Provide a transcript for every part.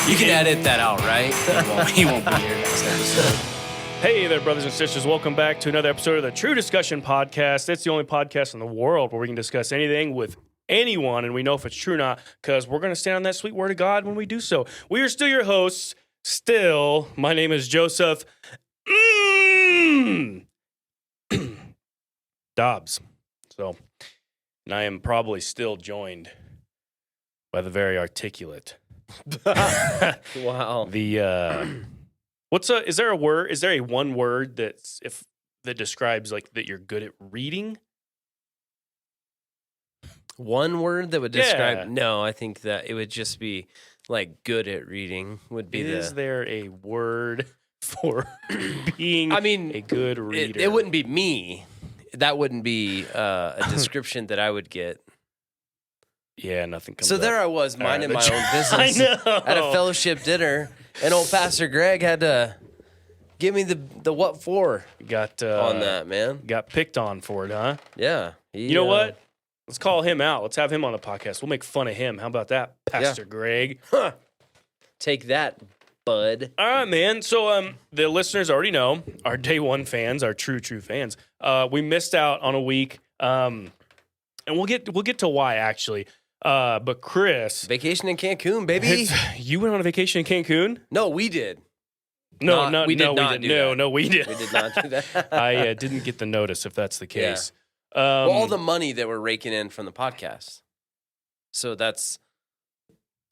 You can edit that out, right? He won't be here next episode. Hey there, brothers and sisters. Welcome back to another episode of the True Discussion Podcast. It's the only podcast in the world where we can discuss anything with anyone, and we know if it's true or not, because we're going to stand on that sweet word of God when we do so. We are still your hosts. Still, my name is Joseph Dobbs. So, and I am probably still joined by the very articulate. Wow. Is there a word? Is there a one word that describes like that you're good at reading? One word that would describe? Yeah. No, I think that it would just be like good at reading would be Is there a word for being a good reader? It wouldn't be me. That wouldn't be a description that I would get. Yeah, nothing comes So up. there I was, minding my own business I know. at a fellowship dinner, and old Pastor Greg had to give me the what for Got on that, man. Got picked on for it, huh? Yeah. You know what? Let's call him out. Let's have him on the podcast. We'll make fun of him. How about that, Pastor Greg? Take that, bud. All right, man. So the listeners already know, our day one fans, our true fans. We missed out on a week, and we'll get to why actually. But Chris, Vacation in Cancun, baby. You went on a vacation in Cancun? No, we did. No, we did not do that. No, we did. We did not do that. I didn't get the notice if that's the case. Well, all the money that we're raking in from the podcast. So that's.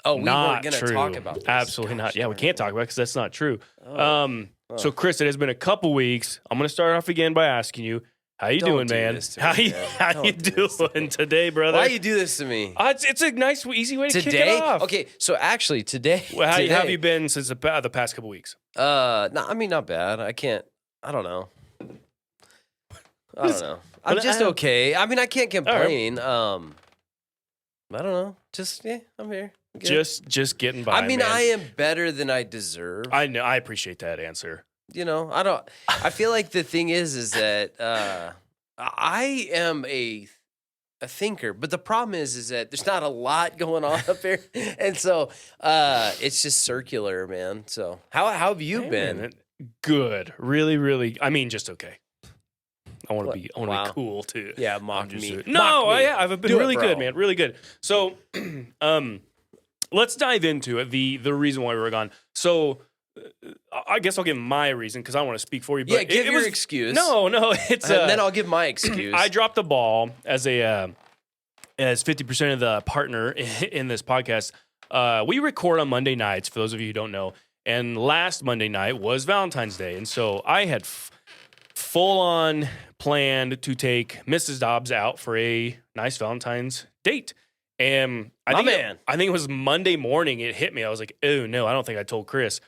Oh, we weren't going to talk about this. Absolutely not. Yeah, we can't talk about it because that's not true. Oh. So, Chris, it has been a couple weeks. I'm going to start off again by asking you, how you doing, man? How you doing today, brother? Why you do this to me? It's a nice, easy way to kick it off. Okay, so actually today. Well, how have you been since the past couple weeks? No, I mean not bad. I don't know. I'm just okay. I mean, I can't complain. I don't know. I'm here. Good. Just getting by. I mean, man. I am better than I deserve. I know. I appreciate that answer. You know, I feel like the thing is that I am a thinker, but the problem is that there's not a lot going on up here, and so it's just circular, man. So how have you been? Good, really, really. I mean, just okay. I want to be cool too. Yeah, mock me. I've been really good, man. Really good. So, let's dive into it. The reason why we were gone. So, I guess I'll give my reason because I want to speak for you. But give your excuse. No, it's and then I'll give my excuse. I dropped the ball as 50% of the partner in this podcast. We record on Monday nights. For those of you who don't know, and last Monday night was Valentine's Day, and so I had full on planned to take Mrs. Dobbs out for a nice Valentine's date. And I think it was Monday morning. It hit me. I was like, oh no, I don't think I told Chris.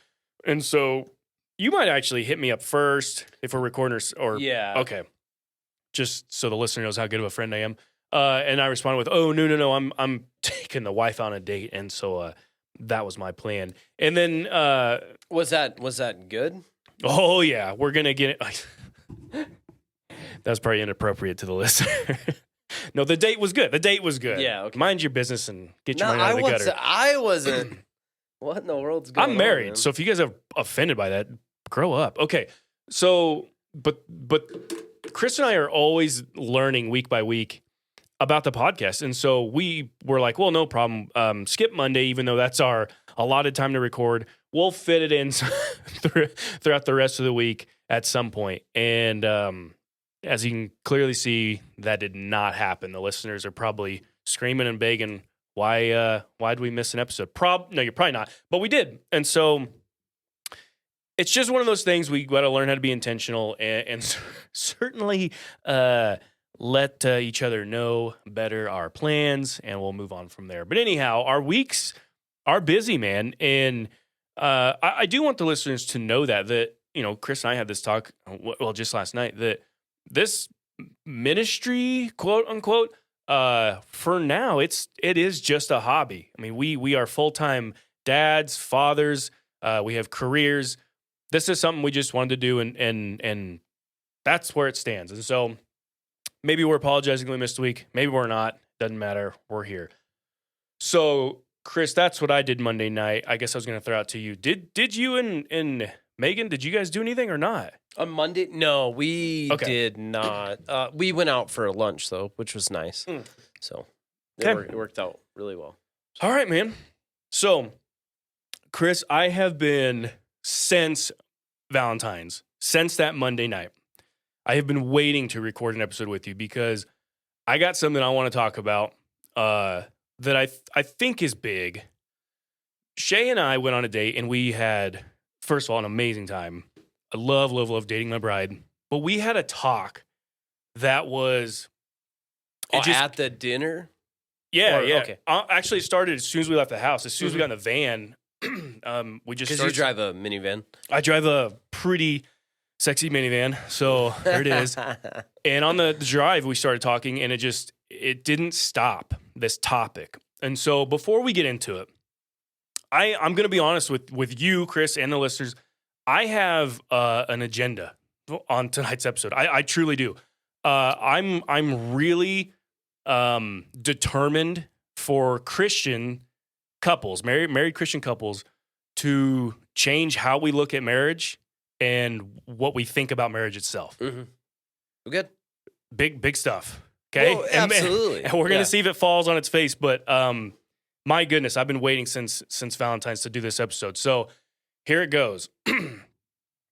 And so you might actually hit me up first if we're recording okay. Just so the listener knows how good of a friend I am. And I responded with, oh no, I'm taking the wife on a date. And so that was my plan. And then was that good? Oh yeah, we're gonna get it. That's probably inappropriate to the listener. No, the date was good. Yeah, okay. Mind your business and get your mind out of the gutter. I wasn't. What in the world's going on? I'm married, man? so if you guys are offended by that, grow up. Okay, so but Chris and I are always learning week by week about the podcast, and so we were like, well, no problem. Skip Monday, even though that's our allotted time to record. We'll fit it in throughout the rest of the week at some point. And as you can clearly see, that did not happen. The listeners are probably screaming and begging, why did we miss an episode? No, you're probably not. But we did. And so it's just one of those things we got to learn how to be intentional and certainly let each other know better our plans, and we'll move on from there. But anyhow, our weeks are busy, man. And I do want the listeners to know that, you know, Chris and I had this talk, well, just last night, that this ministry, quote unquote, for now, it is just a hobby. I mean, we are full-time dads, fathers, we have careers. This is something we just wanted to do, and that's where it stands. And so maybe we're apologizing we missed a week. Maybe we're not. Doesn't matter. We're here. So Chris, that's what I did Monday night. I guess I was going to throw out to you. Did you and Megan, did you guys do anything or not? On Monday? No, we Okay. did not. We went out for lunch, though, which was nice. So it worked out really well. All right, man. So, Chris, I have been since Valentine's, since that Monday night, I have been waiting to record an episode with you because I got something I want to talk about that I think is big. Shay and I went on a date and we had, first of all, an amazing time. I love dating my bride. But we had a talk that was... at the dinner? Yeah. Okay. Actually, it started as soon as we left the house. As soon as we got in the van, we just Because you drive a minivan. I drive a pretty sexy minivan, so there it is. And on the drive, we started talking, and it didn't stop, this topic. And so before we get into it, I'm going to be honest with you, Chris, and the listeners. I have an agenda on tonight's episode. I truly do. I'm really determined for Christian couples, married Christian couples, to change how we look at marriage and what we think about marriage itself. Mm-hmm. Good. Big stuff. Okay. Well, absolutely. And we're gonna see if it falls on its face. But my goodness, I've been waiting since Valentine's to do this episode. So here it goes.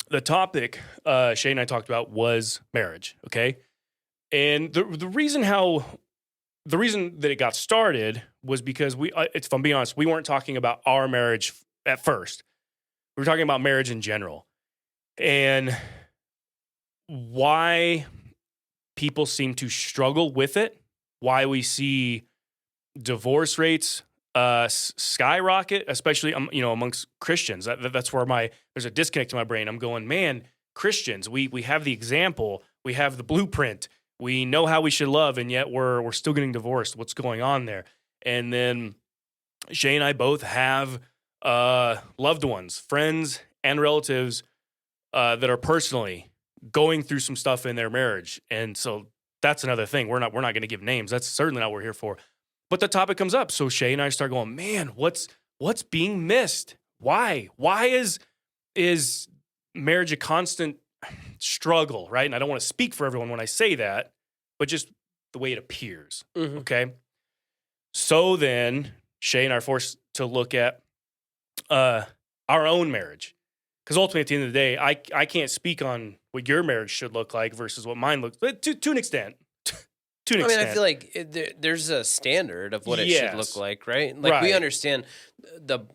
The topic Shay and I talked about was marriage. Okay. And the reason that it got started was because if I'm being honest, we weren't talking about our marriage at first. We were talking about marriage in general and why people seem to struggle with it, why we see divorce rates skyrocket, especially amongst Christians. That's where there's a disconnect in my brain. I'm going, man, Christians, we have the example, we have the blueprint. We know how we should love, and yet we're still getting divorced. What's going on there? And then Shay and I both have loved ones, friends, and relatives that are personally going through some stuff in their marriage. And so that's another thing. We're not going to give names. That's certainly not what we're here for. But the topic comes up. So Shay and I start going, man, what's being missed? Why? Why is marriage a constant struggle, right? And I don't want to speak for everyone when I say that, but just the way it appears. Mm-hmm. Okay. So then Shay and I are forced to look at our own marriage. Because ultimately, at the end of the day, I can't speak on what your marriage should look like versus what mine looks like, to an extent. To an extent. I feel like there's a standard of what it should look like, right? Like we understand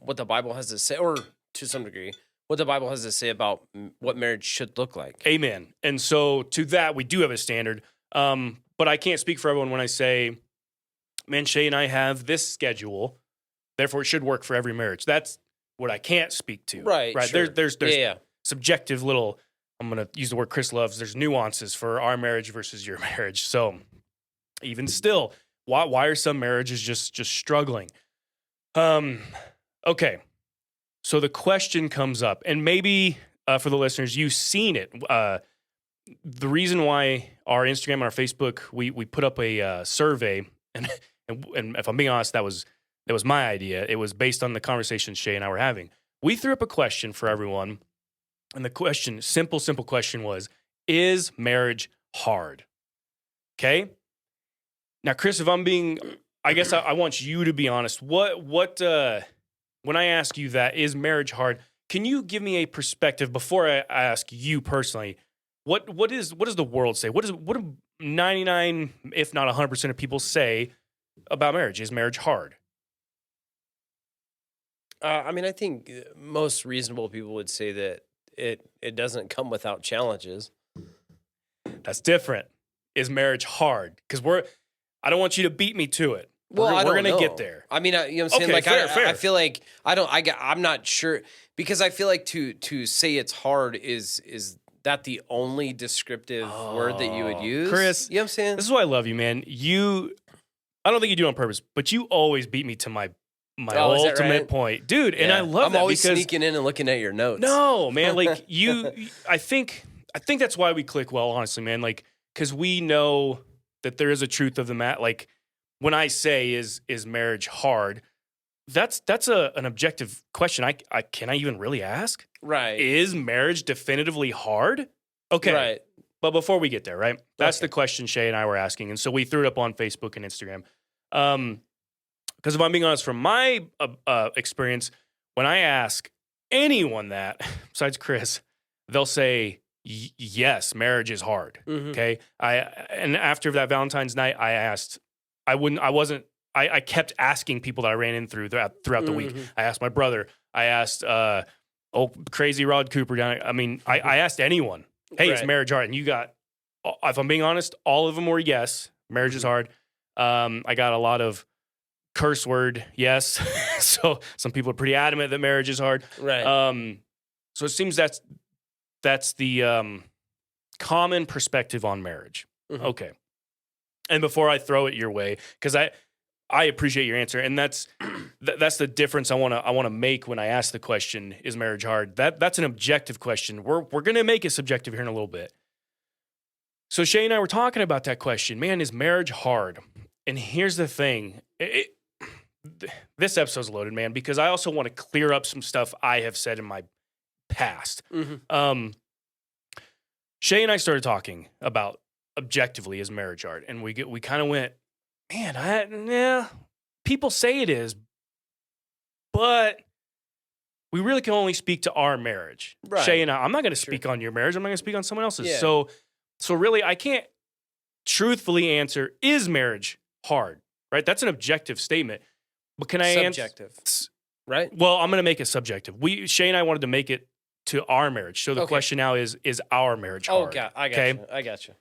what the Bible has to say, or to some degree, what the Bible has to say about what marriage should look like. Amen. And so to that, we do have a standard. But I can't speak for everyone when I say, man, Shay and I have this schedule, therefore it should work for every marriage. That's what I can't speak to. Right. Sure. There's subjective little, I'm going to use the word Chris loves, there's nuances for our marriage versus your marriage. So even still, why are some marriages just struggling? Okay. So the question comes up, and maybe for the listeners, you've seen it. The reason why our Instagram and our Facebook, we put up a survey, and if I'm being honest, that was my idea. It was based on the conversation Shay and I were having. We threw up a question for everyone, and the question, simple question was, is marriage hard? Okay? Now, Chris, I guess I want you to be honest. When I ask you that, is marriage hard? Can you give me a perspective before I ask you personally? What does the world say? What do 99, if not 100% of people say about marriage? Is marriage hard? I think most reasonable people would say that it doesn't come without challenges. That's different. Is marriage hard? Because I don't want you to beat me to it. Well, we're going to get there. I mean, you know what I'm saying? Okay, like, fair. I feel like I'm not sure, because I feel like to say it's hard is that the only descriptive word that you would use? Chris, you know what I'm saying? This is why I love you, man. I don't think you do it on purpose, but you always beat me to my ultimate right? point. Dude, and I love I'm that always because sneaking in and looking at your notes. No, man, like I think that's why we click well, honestly, man. Like, because we know that there is a truth of the matter. Like, when I say is marriage hard, that's an objective question. I can I even really ask? Right. Is marriage definitively hard? Okay. Right. But before we get there, right? That's Okay. the question Shay and I were asking. And so we threw it up on Facebook and Instagram. Because if I'm being honest, from my experience, when I ask anyone that, besides Chris, they'll say, yes, marriage is hard. Mhm. Okay. And after that Valentine's night, I kept asking people that I ran in throughout the week. Mhm. I asked my brother. I asked, crazy Rod Cooper down. I mean, I asked anyone, hey, is Right. marriage hard? And you got, if I'm being honest, all of them were yes, marriage is hard. I got a lot of curse word yes. So some people are pretty adamant that marriage is hard. Right. So it seems that's the common perspective on marriage. Mhm. Okay. And before I throw it your way, because I appreciate your answer, and that's the difference I want to make when I ask the question: is marriage hard? That's an objective question. We're gonna make it subjective here in a little bit. So Shay and I were talking about that question. Man, is marriage hard? And here's the thing: this episode's loaded, man, because I also want to clear up some stuff I have said in my past. Mhm. Shay and I started talking about objectively is marriage hard, and we kind of went, man, people say it is, but we really can only speak to our marriage. Right. Shay and I'm not going to Sure. speak on your marriage. I'm not going to speak on someone else's. Yeah. So really, I can't truthfully answer, is marriage hard? Right? That's an objective statement. But can I answer? Subjective. Right. Well, I'm going to make it subjective. Shay and I wanted to make it to our marriage. So the Okay. question now is our marriage Oh, hard? I got you.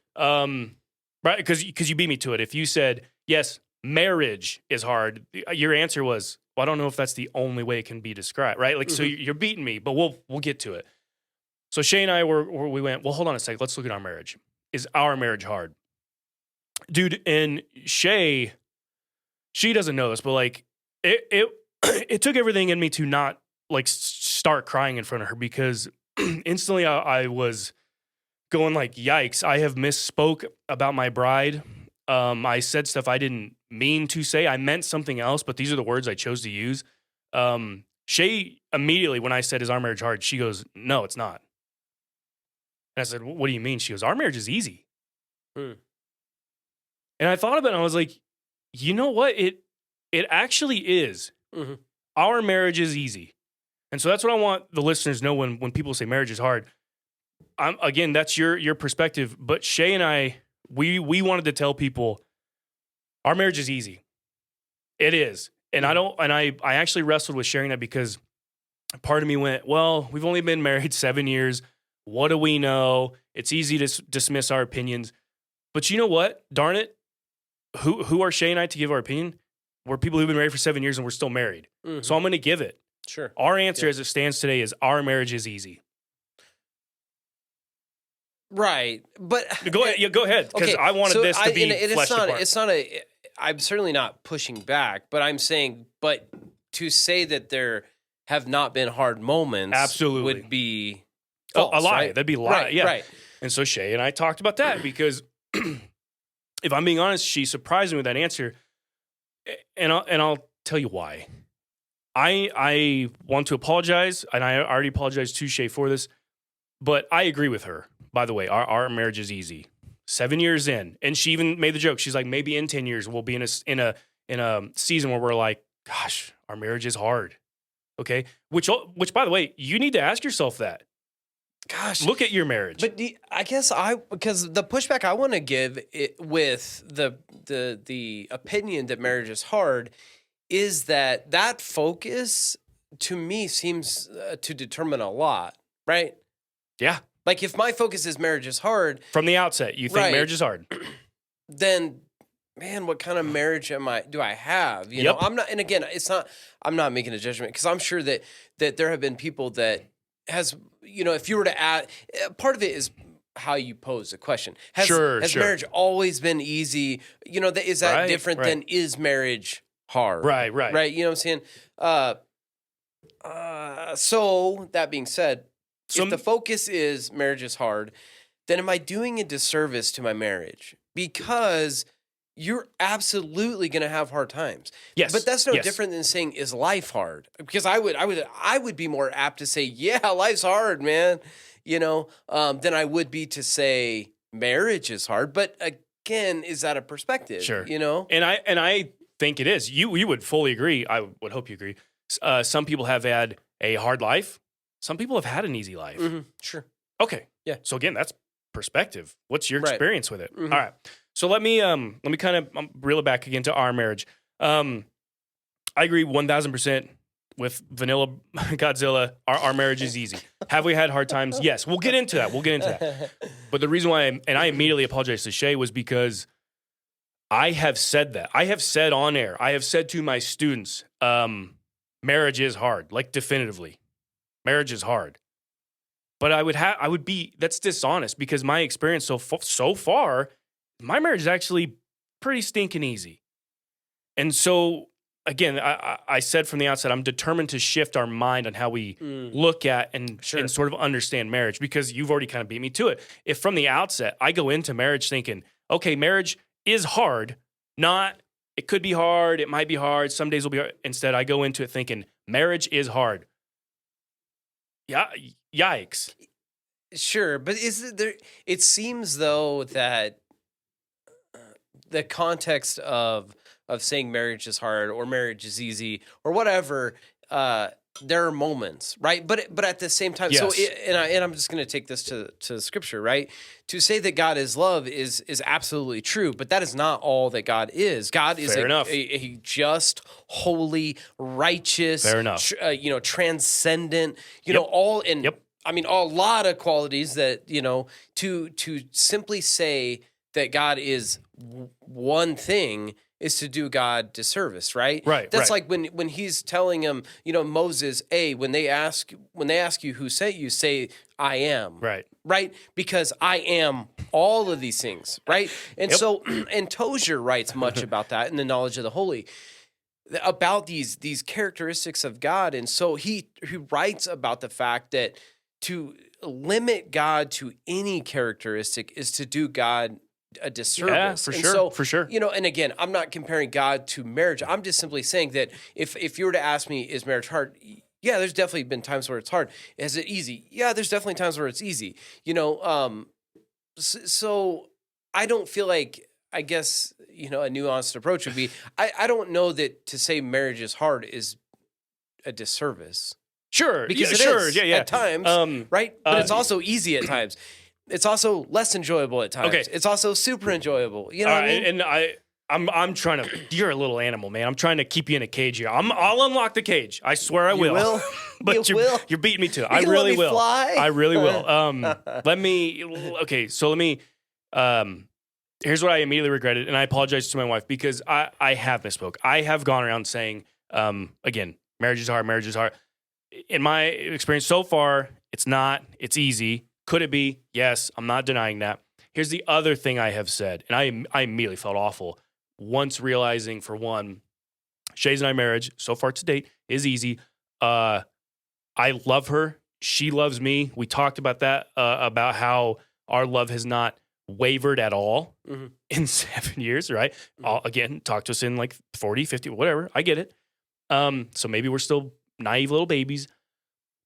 Right? Because you beat me to it. If you said, yes, marriage is hard, your answer was, well, I don't know if that's the only way it can be described, right? Like, so you're beating me, but we'll get to it. So Shay and I we went, well, hold on a second. Let's look at our marriage. Is our marriage hard? Dude, and Shay, she doesn't know this, but like, it took everything in me to not like start crying in front of her, because instantly I was going like, yikes, I have misspoke about my bride. I said stuff I didn't mean to say. I meant something else, but these are the words I chose to use. Shay immediately, when I said, is our marriage hard? She goes, no, it's not. And I said, what do you mean? She goes, our marriage is easy. Hmm. And I thought about it, and I was like, you know what? It actually is. Mhm. Our marriage is easy. And so that's what I want the listeners to know when people say marriage is hard. Again, that's your perspective. But Shay and I, we wanted to tell people our marriage is easy. It is. And I actually wrestled with sharing that, because part of me went, well, we've only been married 7 years. What do we know? It's easy to dismiss our opinions. But you know what? Darn it. Who are Shay and I to give our opinion? We're people who've been married for 7 years and we're still married. Mhm. So I'm going to give it. Sure. Our answer as it stands today is our marriage is easy. Right. But Go ahead, because I wanted this to be fleshed apart. It's not a. I'm certainly not pushing back, but I'm saying, but to say that there have not been hard moments, Absolutely. would be a false, lie. right? That'd be a lie. Right. Yeah. Right. And so Shay and I talked about that, because if I'm being honest, she surprised me with that answer. And I'll tell you why. I want to apologize, and I already apologized to Shay for this, but I agree with her. By the way, our marriage is easy. 7 years in, and she even made the joke. She's like, maybe in 10 years we'll be in a season where we're like, gosh, our marriage is hard. Okay, which by the way, you need to ask yourself that. Gosh, Look at your marriage. But I guess because the pushback I want to give with the opinion that marriage is hard is that focus to me seems to determine a lot, right? Yeah. Like if my focus is marriage is hard From the outset, you think Right. marriage is hard. then man, what kind of marriage do I have? You Yep. know, I'm not, and again, I'm not making a judgment, because I'm sure that there have been people that has, you know, if you were to add, part of it is how you pose the question. Has Sure. marriage always been easy? You know, is that Right, different right. than is marriage hard? Right. Right. You know what I'm saying? So that being said, if the focus is marriage is hard, then am I doing a disservice to my marriage? Because you're absolutely going to have hard times. Yes. But that's no Yes. different than saying, is life hard? Because I would be more apt to say, yeah, life's hard, man, than I would be to say marriage is hard. But again, is that a perspective? Sure. And I think it is. You would fully agree. I would hope you agree. Some people have had a hard life. Some people have had an easy life. Sure. Okay. Yeah. So again, that's perspective. What's your Right. experience with it? Mhm. All right. So let me kind of reel it back again to our marriage. I agree 1000% with Vanilla Godzilla. Our marriage is easy. Have we had hard times? Yes. We'll get into that. But the reason why I immediately apologized to Shay was because I have said that. I have said on air. I have said to my students, marriage is hard, like definitively. Marriage is hard. But that's dishonest because my experience so far, my marriage is actually pretty stinking easy. And so, again, I said from the outset, I'm determined to shift our mind on how we look at and sort of understand marriage because you've already kind of beat me to it. If from the outset, I go into marriage thinking, okay, marriage is hard, it could be hard, it might be hard, some days will be hard. Instead, I go into it thinking, marriage is hard. Yeah, yikes. Sure, but it seems though that the context of saying marriage is hard or marriage is easy or whatever, there are moments, right? But at the same time, Yes. and I'm just going to take this to scripture, right? To say that God is love is absolutely true, but that is not all that God is. God is Fair enough. a just, holy, righteous, Fair enough. transcendent, Yep. all in. Yep. I mean, a lot of qualities that, to simply say that God is one thing is to do God disservice, right? Right. That's right. like when he's telling him, Moses, when they ask you who sent you, say, I am. Right. Right? Because I am all of these things, right? And Yep. so, and Tozer writes much about that in the Knowledge of the Holy, about these characteristics of God. And so he writes about the fact that to limit God to any characteristic is to do God a disservice. Yeah, for And sure, so, for sure. And again, I'm not comparing God to marriage. I'm just simply saying that if you were to ask me, is marriage hard? Yeah, there's definitely been times where it's hard. Is it easy? Yeah, there's definitely times where it's easy. So I don't feel like, I guess, a nuanced approach would be, I don't know that to say marriage is hard is a disservice. Sure. Because it sure. is Yeah. at times, right? But it's also easy at times. It's also less enjoyable at times. Okay. It's also super enjoyable. You know what I mean? And I'm trying to. You're a little animal, man. I'm trying to keep you in a cage here. I'll unlock the cage. I swear I will. will? But You will? You're beating me to it. You I gonna really let me will. fly? I really will. Let me. Okay. So let me. Here's what I immediately regretted, and I apologize to my wife because I have misspoke. I have gone around saying, again, marriage is hard. Marriage is hard. In my experience so far, it's not. It's easy. Could it be? Yes. I'm not denying that. Here's the other thing I have said, and I immediately felt awful once realizing, for one, Shay's and I marriage so far to date is easy. I love her. She loves me. We talked about that, about how our love has not wavered at all in 7 years, right? Again, talk to us in like 40, 50, whatever. I get it. So maybe we're still naive little babies.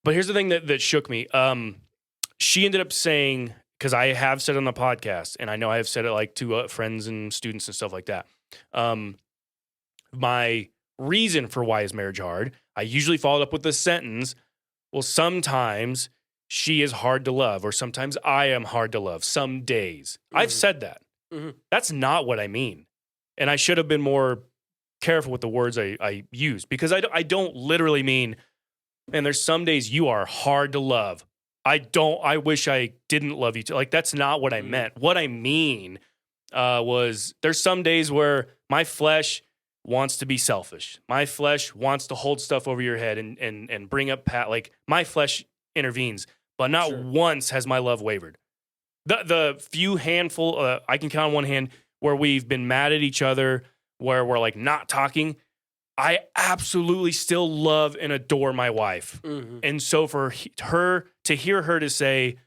But here's the thing that shook me. She ended up saying, because I have said it on the podcast, and I know I have said it like to friends and students and stuff like that. My reason for why is marriage hard, I usually followed up with the sentence, well, sometimes she is hard to love, or sometimes I am hard to love, some days. I've said that. That's not what I mean. And I should have been more careful with the words I use, because I don't literally mean, and there's some days you are hard to love. I wish I didn't love you too. Like, that's not what I meant. What I mean was there's some days where my flesh wants to be selfish. My flesh wants to hold stuff over your head and bring up like my flesh intervenes, but not once has my love wavered. The few handful, I can count on one hand, where we've been mad at each other, where we're like not talking, I absolutely still love and adore my wife. And so for her to hear her to say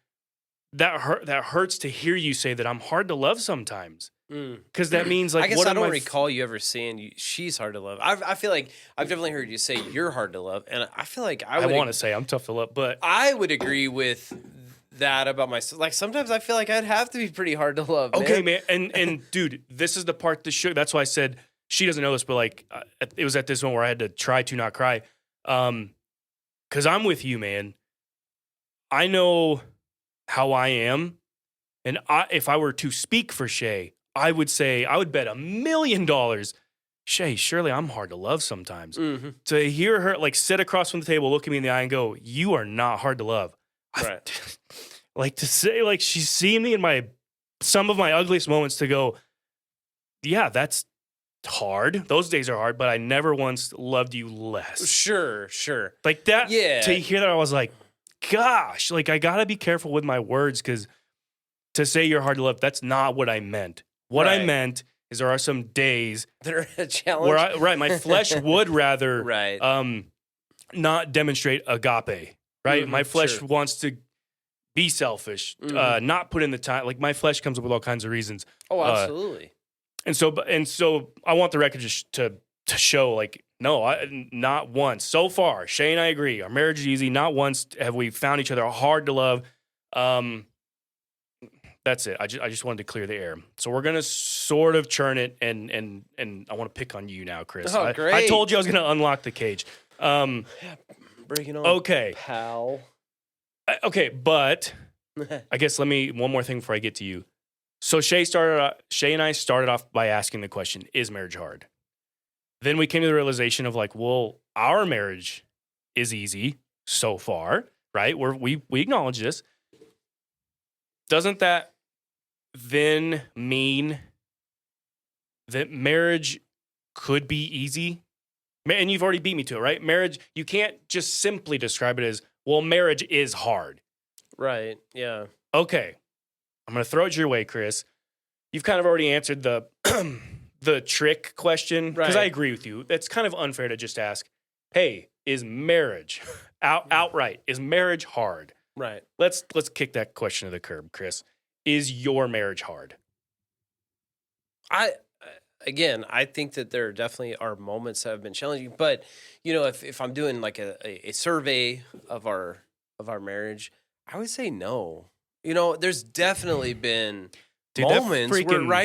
that hurts to hear you say that I'm hard to love sometimes. Because that means like I guess what I am don't I recall you ever saying she's hard to love. I feel like I've definitely heard you say you're hard to love, and I feel like I want to say I'm tough to love, but I would agree with that about myself. Like sometimes I feel like I'd have to be pretty hard to love. okay, man. And dude, this is the part that shook. That's why I said she doesn't know this, but like it was at this moment where I had to try to not cry. Because I'm with you, man. I know how I am, and if I were to speak for Shay, I would say I would bet $1 million. Shay, surely I'm hard to love sometimes. Mm-hmm. To hear her like sit across from the table, look at me in the eye, and go, "You are not hard to love." Right. Like to say, like she's seen me in some of my ugliest moments. To go, yeah, that's hard. Those days are hard, but I never once loved you less. Sure. Like that. Yeah. To hear that, I was like, gosh, like I gotta be careful with my words because to say you're hard to love, that's not what I meant. What I Right. meant is there are some days They're a challenge. where my flesh would rather Right. not demonstrate agape. Right, Mhm, my flesh sure. wants to be selfish, not put in the time. Like my flesh comes up with all kinds of reasons. Oh, absolutely. And so I want the record to show like, no, not once so far. Shay and I agree. Our marriage is easy. Not once have we found each other hard to love. That's it. I just wanted to clear the air. So we're gonna sort of churn it, and I want to pick on you now, Chris. Oh, great. I told you I was gonna unlock the cage. Bring it on. Okay, Pal. okay, but I guess one more thing before I get to you. So Shay and I started off by asking the question, is marriage hard? Then we came to the realization of like, well, our marriage is easy so far, right? We acknowledge this. Doesn't that then mean that marriage could be easy? And you've already beat me to it, right? Marriage, you can't just simply describe it as, well, marriage is hard. Right. Yeah. Okay. I'm going to throw it your way, Chris. You've kind of already answered the the trick question because Right. I agree with you. That's kind of unfair to just ask, hey, is marriage outright, is marriage hard? Right. Let's kick that question to the curb, Chris. Is your marriage hard? I think that there definitely are moments that have been challenging, but if I'm doing like a survey of our marriage, I would say no. There's definitely been Dude, that moments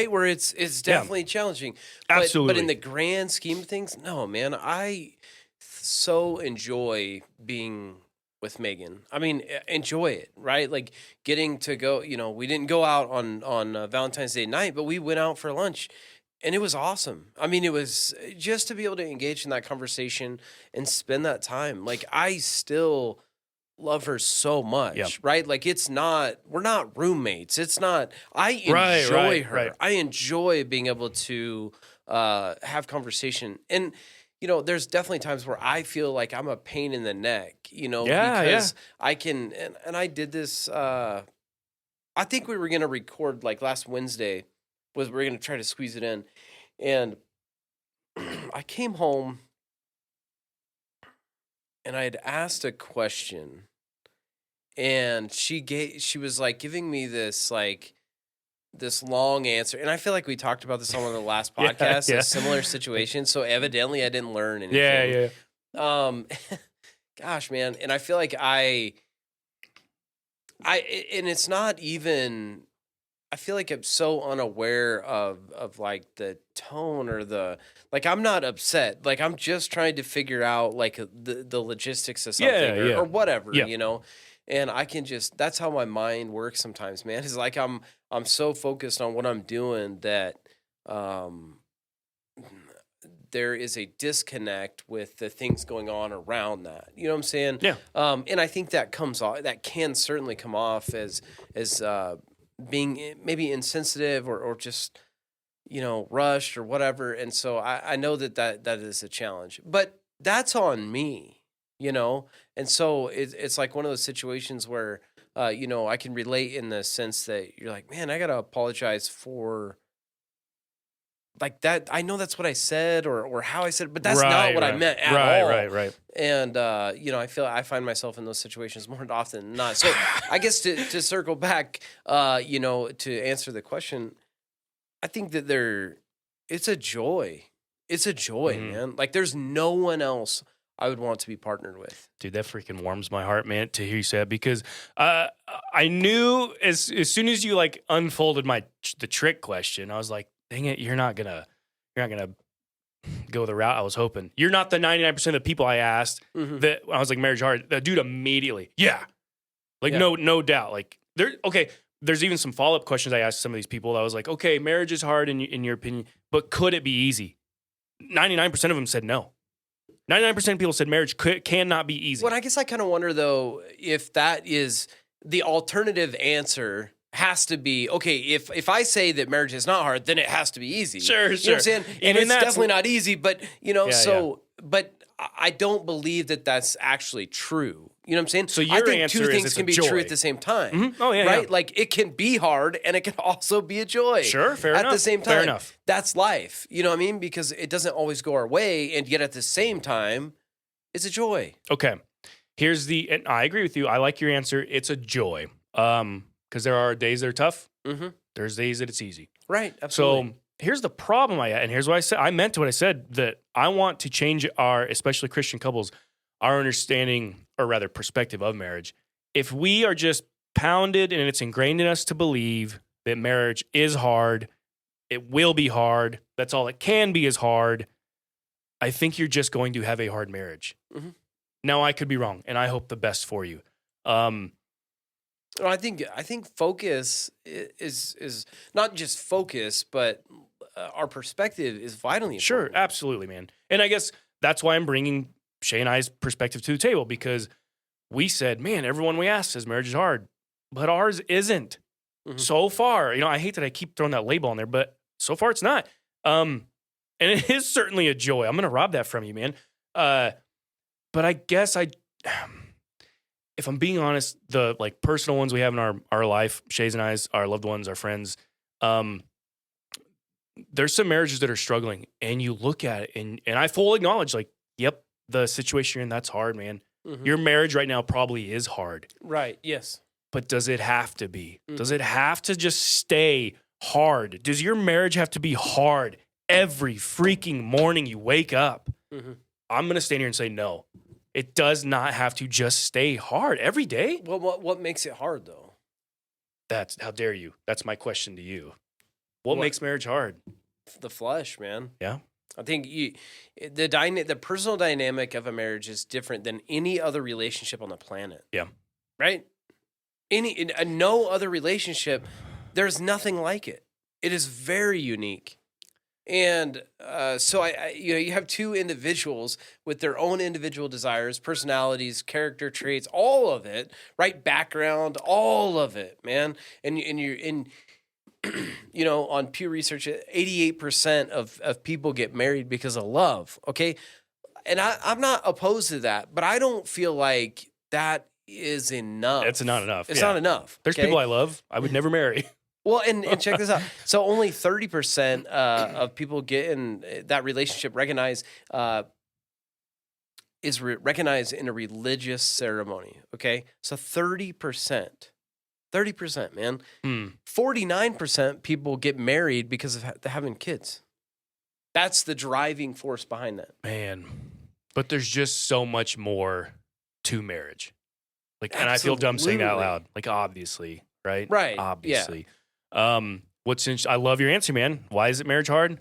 where it's definitely challenging. Absolutely. But in the grand scheme of things, no, man. I so enjoy being with Megan. I mean, enjoy it, right? Like getting to go, we didn't go out on Valentine's Day night, but we went out for lunch and it was awesome. I mean, it was just to be able to engage in that conversation and spend that time. Like I still love her so much, Yep. right? Like we're not roommates. It's not, I enjoy Right, her. right. I enjoy being able to have conversation. And, there's definitely times where I feel like I'm a pain in the neck, because I can, and I did this, I think we were going to record like last Wednesday we were going to try to squeeze it in. And I came home and I had asked a question and she was like giving me this long answer. And I feel like we talked about this on one of the last podcasts, a similar situation. So evidently I didn't learn anything. Yeah. Gosh, man. And I feel like and it's not even, I feel like I'm so unaware of like the tone or like I'm not upset. Like I'm just trying to figure out like the logistics of something or whatever, And I can that's how my mind works sometimes, man. It's like I'm so focused on what I'm doing that there is a disconnect with the things going on around that. You know what I'm saying? Yeah. And I think that can certainly come off as being maybe insensitive or just, rushed or whatever. And so I know that is a challenge, but that's on me, And so it's like one of those situations where, I can relate in the sense that you're like, man, I got to apologize for like that. I know that's what I said or how I said it, but that's not what I meant at all. Right. And, I find myself in those situations more often than not. So I guess to circle back, to answer the question, I think that it's a joy. It's a joy, Mhm. man. Like there's no one else I would want to be partnered with. Dude, that freaking warms my heart, man, to hear you say it, because I knew as soon as you like unfolded the trick question, I was like, dang it, you're not gonna go the route I was hoping. You're not the 99% of the people I asked Mhm. that I was like, marriage hard. That dude immediately, yeah. Like, Yeah. no doubt. Like, there's even some follow-up questions I asked some of these people that I was like, okay, marriage is hard in your opinion, but could it be easy? 99% of them said no. 99% of people said marriage cannot be easy. Well, I guess I kind of wonder though if that is the alternative answer has to be okay. If I say that marriage is not hard, then it has to be easy. Sure, You know what I'm saying? And Even it's that's- definitely not easy, but Yeah, but I don't believe that that's actually true. You know what I'm saying? So I your think answer two is things it's can a be true joy. at the same time. Mhm. Oh, yeah, right? yeah. Like it can be hard and it can also be a joy. Sure, fair at enough. the same time. Fair enough. That's life. You know what I mean? Because it doesn't always go our way, and yet at the same time, it's a joy. Okay. And I agree with you. I like your answer. It's a joy. Because there are days that are tough. Mm-hmm. There's days that it's easy. Right. Absolutely. So here's the problem and here's what I said. I meant what I said, that I want to change especially Christian couples, our understanding, or rather perspective of marriage. If we are just pounded and it's ingrained in us to believe that marriage is hard, it will be hard, that's all it can be is hard, I think you're just going to have a hard marriage. Mhm. Now, I could be wrong, and I hope the best for you. Well, I think focus is not just focus, but our perspective is vitally important. Sure, absolutely, man. And I guess that's why I'm bringing Shay and I's perspective to the table, because we said, man, everyone we asked says marriage is hard, but ours isn't. Mhm. So far. I hate that I keep throwing that label on there, but so far it's not. And it is certainly a joy. I'm going to rob that from you, man. But I guess if I'm being honest, the like personal ones we have in our life, Shay's and I's, our loved ones, our friends, there's some marriages that are struggling, and you look at it and I fully acknowledge, like, yep, the situation you're in, that's hard, man. Mhm. Your marriage right now probably is hard, Right. Yes. but does it have to be? Does it have to just stay hard? Does your marriage have to be hard every freaking morning you wake up? Mhm. I'm going to stand here and say no. It does not have to just stay hard every day. Well, what makes it hard though? How dare you? That's my question to you. What What? makes marriage hard? The flesh, man. Yeah. I think the personal dynamic of a marriage is different than any other relationship on the planet. Yeah. Right? No other relationship, there's nothing like it. It is very unique. And so you have two individuals with their own individual desires, personalities, character traits, all of it, right? Background, all of it, man. And you're in, on Pew Research, 88% of people get married because of love. Okay, and I'm not opposed to that, but I don't feel like that is enough. It's not enough. It's Yeah. not enough. There's okay? people I love I would never marry. Well, and check this out. So only 30% of people get in that relationship recognized recognized in a religious ceremony. Okay, so 30%, man. 49% people get married because of having kids. That's the driving force behind that. Man, but there's just so much more to marriage. Like, and I feel dumb saying that out Absolutely. loud. Like, obviously, right? Right, yeah. Obviously. I love your answer, man. Why is it marriage hard?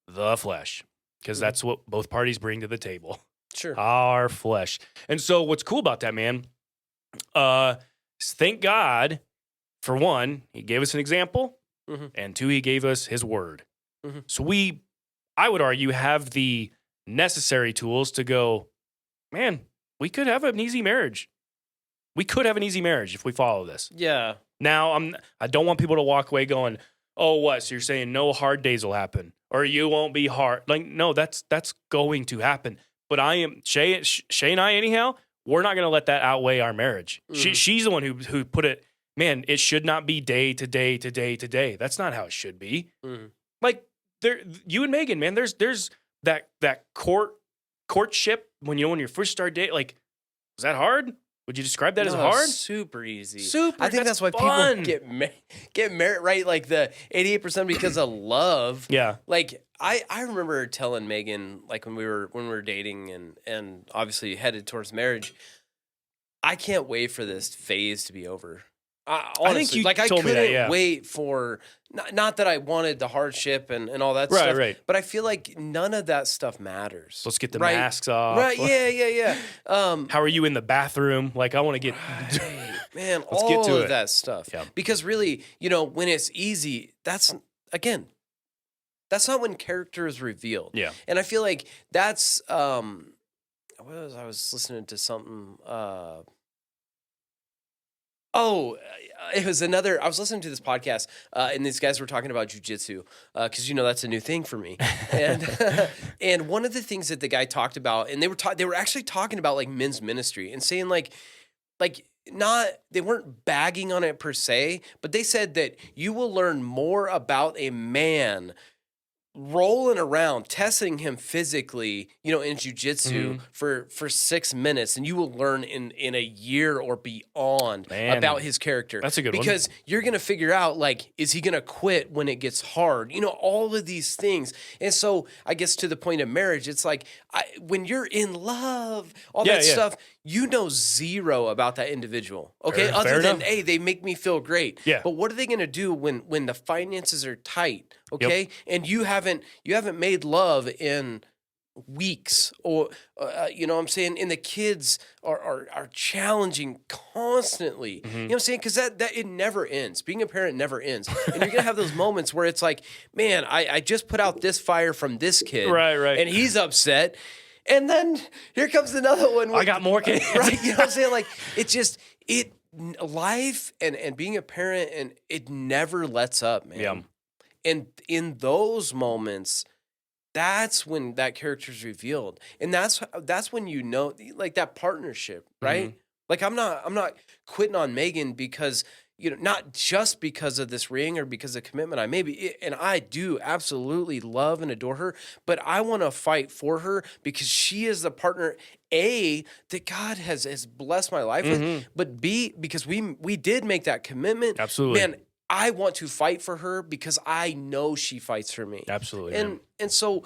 The flesh. Because that's what both parties bring to the table. Sure. Our flesh. And so what's cool about that, man, thank God, for one, he gave us an example, Mhm. and two, he gave us his word. Mhm. So I would argue, have the necessary tools to go, man, we could have an easy marriage. We could have an easy marriage if we follow this. Yeah. Now, I don't want people to walk away going, oh, what? So you're saying no hard days will happen, or you won't be hard? Like, no, that's going to happen. But Shay and I, anyhow, we're not going to let that outweigh our marriage. She's the one who put it, man, it should not be day to day to day to day. That's not how it should be. Mhm. Like, you and Megan, man, there's that courtship when you first start dating. Like, was that hard? Would you describe that as No, hard? super easy. Super. I think that's why fun. people get married, right? Like the 88% because of love. Yeah. Like I remember telling Megan, like when we were dating and obviously headed towards marriage, I can't wait for this phase to be over. Honestly, I think you like I told me couldn't that, yeah. wait for not that I wanted the hardship and all that Right, stuff, right. but I feel like none of that stuff matters. Let's get the right? masks off. Right? Yeah. How are you in the bathroom? Like, I want to get. Right. Man, Let's all get to of it. that stuff. Yeah. Because really, when it's easy, that's not when character is revealed. Yeah. And I feel like that's I was listening to something it was another. I was listening to this podcast, and these guys were talking about jujitsu because that's a new thing for me. And and one of the things that the guy talked about, and they were actually talking about like men's ministry and saying like not they weren't bagging on it per se, but they said that you will learn more about a man rolling around, testing him physically, in jujitsu for 6 minutes, and you will learn in a year or beyond about his character. That's a good one. Because you're gonna figure out like, is he gonna quit when it gets hard? All of these things. And so I guess to the point of marriage, it's like when you're in love, all that stuff, zero about that individual. Okay, Fair other than enough. hey, they make me feel great. Yeah. But what are they gonna do when the finances are tight? Okay, and you haven't made love in weeks, or what I'm saying, and the kids are challenging constantly. You know what I'm saying? Because that it never ends. Being a parent never ends, and you're gonna have those moments where it's like, man, I just put out this fire from this kid, Right, and he's upset. And then here comes another one. I got more kids. Right? You know what I'm saying? Like, it's just, life and being a parent, and it never lets up, man. Yeah. And in those moments, that's when that character is revealed. And that's when like that partnership, right? Like I'm not quitting on Megan because, not just because of this ring or because of commitment I made, and I do absolutely love and adore her, but I want to fight for her because she is the partner, A, that God has blessed my life with, but B, because we did make that commitment. Absolutely. Man, I want to fight for her because I know she fights for me. Absolutely. And so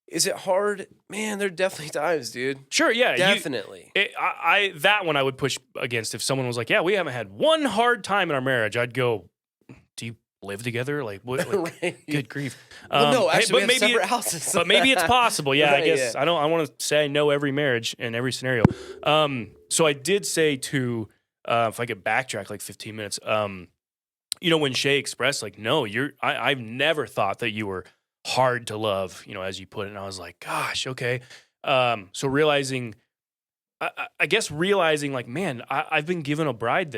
is it hard? Man, there are definitely times, dude. Sure, yeah. Definitely. That one I would push against if someone was like, yeah, we haven't had one hard time in our marriage. I'd go, do you live together? Like, what? Like, Right. Good grief. Well, no, actually, but we have separate houses. But maybe it's possible. Yeah, Right, I guess yeah. I want to say I know every marriage and every scenario. So I did say to, if I could backtrack like 15 minutes, when Shay expressed like, no, I've never thought that you were hard to love, as you put it. And I was like, gosh, okay. So realizing like, man, I've been given a bride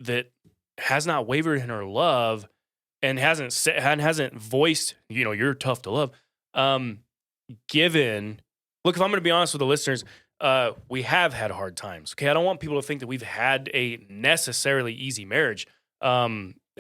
that has not wavered in her love and hasn't voiced, you're tough to love. Look, if I'm going to be honest with the listeners, we have had hard times. Okay. I don't want people to think that we've had a necessarily easy marriage.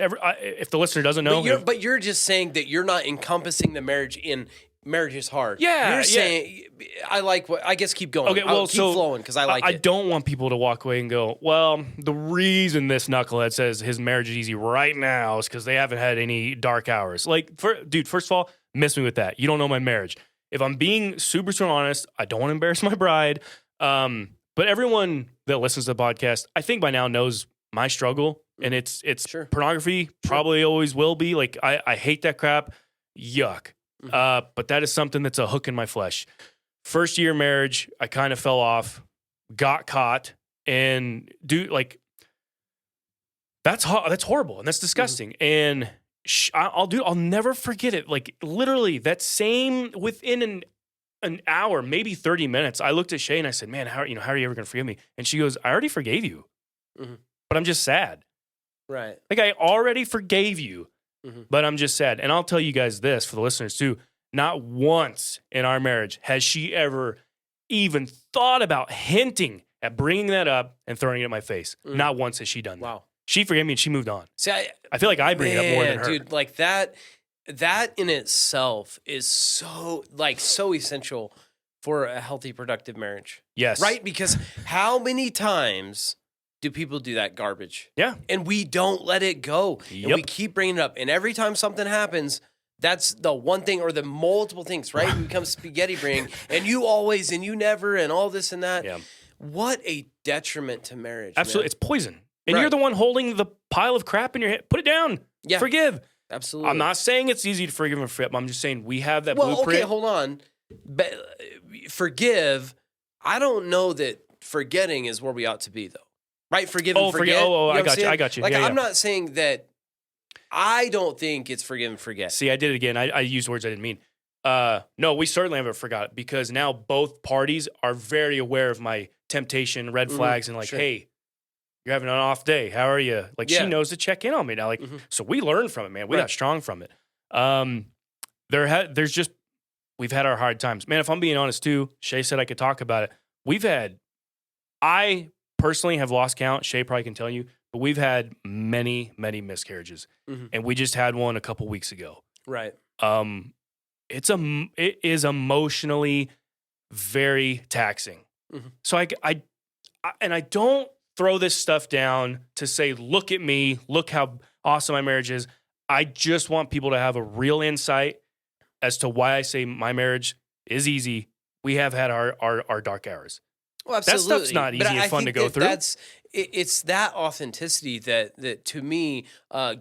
If the listener doesn't know, but you're just saying that you're not encompassing the marriage in marriage is hard. Yeah, You're saying, I guess keep going. Okay, well, keep flowing because I like I it. don't want people to walk away and go, well, the reason this knucklehead says his marriage is easy right now is because they haven't had any dark hours. Like, dude, first of all, miss me with that. You don't know my marriage. If I'm being super honest, I don't want to embarrass my bride. But everyone that listens to the podcast, I think by now knows my struggle, and it's Sure. pornography, probably always will be. Like, I hate that crap. Yuck. But that is something that's a hook in my flesh. First year marriage, I kind of fell off, got caught, and that's horrible and that's disgusting. And I'll never forget it. Like literally that same within an hour, maybe 30 minutes, I looked at Shay and I said, man, how are you ever going to forgive me? And she goes, I already forgave you, but I'm just sad. Right. Like I already forgave you, but I'm just sad. And I'll tell you guys this for the listeners too. Not once in our marriage has she ever even thought about hinting at bringing that up and throwing it in my face. Not once has she done that. Wow. She forgave me and she moved on. See, I feel like I bring it up more than her. Dude, like that in itself is so essential for a healthy, productive marriage. Yes. Right? Because how many times do people do that garbage? Yeah. And we don't let it go. And Yep. we keep bringing it up. And every time something happens, that's the one thing or the multiple things, right? It becomes spaghetti brain. And you always and you never and all this and that. Yeah. What a detriment to marriage. Absolutely. Man. It's poison. And Right. you're the one holding the pile of crap in your head. Put it down. Yeah. Forgive. Absolutely. I'm not saying it's easy to forgive and forget, but I'm just saying we have that Well, blueprint. okay, hold on. But, forgive. I don't know that forgetting is where we ought to be, though. Right? Forgive and forget. Oh, You know I what I'm got you. saying? I got you. Like, Yeah, I'm yeah. not saying that. I don't think it's forgive and forget. See, I did it again. I used words I didn't mean. No, we certainly haven't forgot because now both parties are very aware of my temptation, red flags, and like, sure. hey, you're having an off day. How are you? Like, Yeah. she knows to check in on me now. Like, so we learned from it, man. We got Right. strong from it. There's just we've had our hard times, man. If I'm being honest too, Shay said I could talk about it. I personally have lost count. Shay probably can tell you, but we've had many, many miscarriages, and we just had one a couple weeks ago. Right. It is emotionally very taxing. So I don't throw this stuff down to say, look at me, look how awesome my marriage is. I just want people to have a real insight as to why I say my marriage is easy. We have had our dark hours. Well, absolutely. That stuff's not easy and fun to go through. It's that authenticity that to me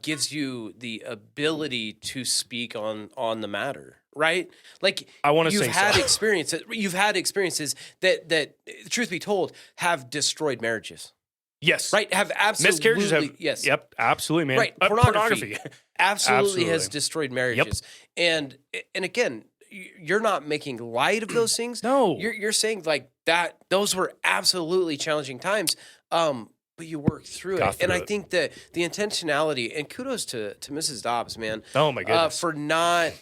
gives you the ability to speak on the matter, right? Like I want to you've say had so. experiences. You've had experiences that, truth be told, have destroyed marriages. Yes. Right? Have absolutely Miscarriages have. yes. Yep. Absolutely, man. Right. Pornography. Absolutely has destroyed marriages. And again, you're not making light of those things. No. You're saying like that those were absolutely challenging times. But you worked through it. And I think that the intentionality and kudos to Mrs. Dobbs, man. Oh my goodness. For not,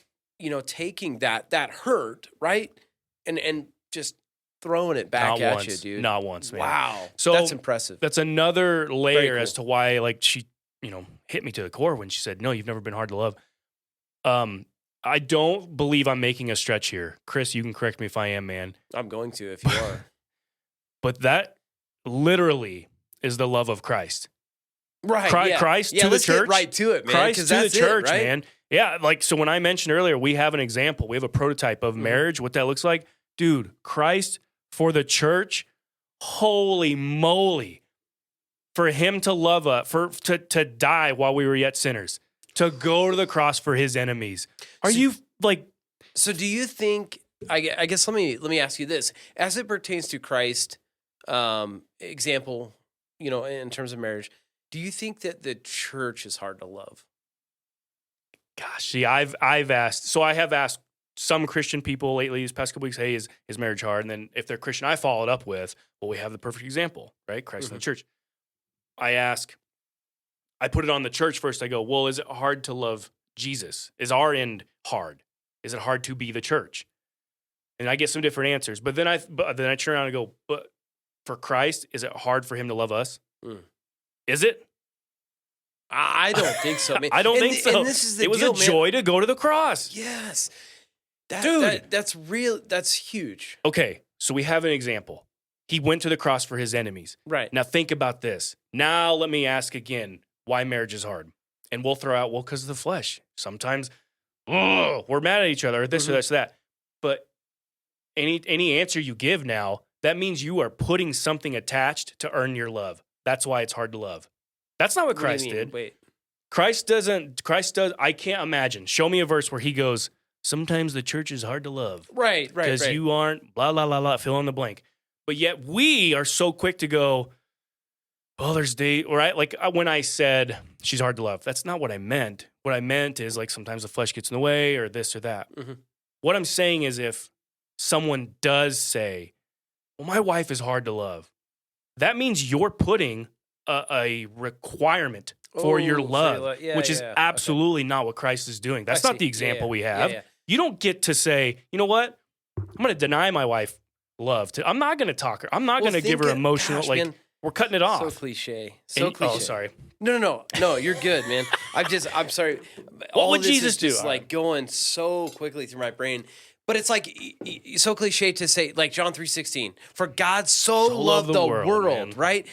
taking that hurt, right? And just throwing it back Not at once. you, dude. Not once, man. Wow. So that's impressive. That's another layer cool. as to why, like, she, hit me to the core when she said, "No, you've never been hard to love." I don't believe I'm making a stretch here, Chris. You can correct me if I am, man. I'm going to if you are. But that literally is the love of Christ. Right. Christ yeah, to the let's church. Get right to it, man. Christ to the that's church, it, right? man. Yeah, like so when I mentioned earlier, we have an example. We have a prototype of marriage, what that looks like. Dude, Christ for the church, holy moly. For him to love us, to die while we were yet sinners, to go to the cross for his enemies. Are you like? So do you think? I guess let me ask you this: as it pertains to Christ, example, in terms of marriage, do you think that the church is hard to love? Gosh, see, I've asked. So I have asked some Christian people lately, these past couple weeks, hey, is marriage hard? And then if they're Christian, I followed up with, well, we have the perfect example, right? Christ and the church. I put it on the church first. I go, well, is it hard to love Jesus? Is our end hard? Is it hard to be the church? And I get some different answers. But then I turn around and go, but for Christ, is it hard for him to love us? Is it? I don't think so, man. I don't think so. And this is the it was deal, a joy to go to the cross. Yes. Dude. That's real. That's huge. Okay, so we have an example. He went to the cross for his enemies. Right. Now think about this. Now let me ask again why marriage is hard. And we'll throw out, well, because of the flesh. Sometimes we're mad at each other, or this or this or that. But any answer you give now, that means you are putting something attached to earn your love. That's why it's hard to love. That's not what Christ did. Wait. Christ does, I can't imagine. Show me a verse where he goes, sometimes the church is hard to love. Right. Because you aren't blah, blah, blah, blah, fill in the blank. But yet we are so quick to go, well, there's right? Like when I said she's hard to love, that's not what I meant. What I meant is like sometimes the flesh gets in the way or this or that. What I'm saying is if someone does say, well, my wife is hard to love, that means you're putting a requirement for your love, which is absolutely not what Christ is doing. That's not the example we have. You don't get to say, you know what? I'm going to deny my wife love. I'm not going to talk her. I'm not going to give her emotional, man, we're cutting it off. So cliche. Oh, sorry. No, you're good, man. I'm sorry. What would Jesus do? Like going so quickly through my brain. But it's like so cliche to say, like John 3:16, for God so loved loved the the world, world, man. right?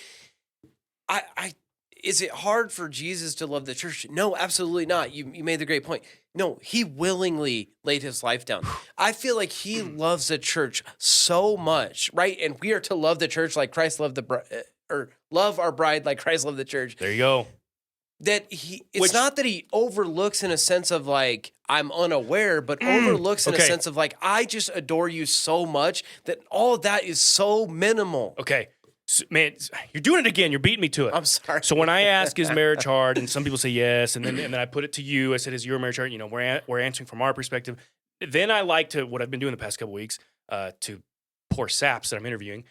Is it hard for Jesus to love the church? No, absolutely not. You made the great point. No, he willingly laid his life down. I feel like he loves the church so much, right? And we are to love the church like Christ loved the bride, or love our bride like Christ loved the church. There you go. That it's not that he overlooks in a sense of like, I'm unaware, but overlooks in a okay. sense of like, I just adore you so much that all of that is so minimal. Okay. So, man, you're doing it again. You're beating me to it. I'm sorry. So when I ask, is marriage hard? And some people say yes. And then I put it to you. I said, is your marriage hard? You know, we're answering from our perspective. Then I like to, what I've been doing the past couple weeks, to poor saps that I'm interviewing.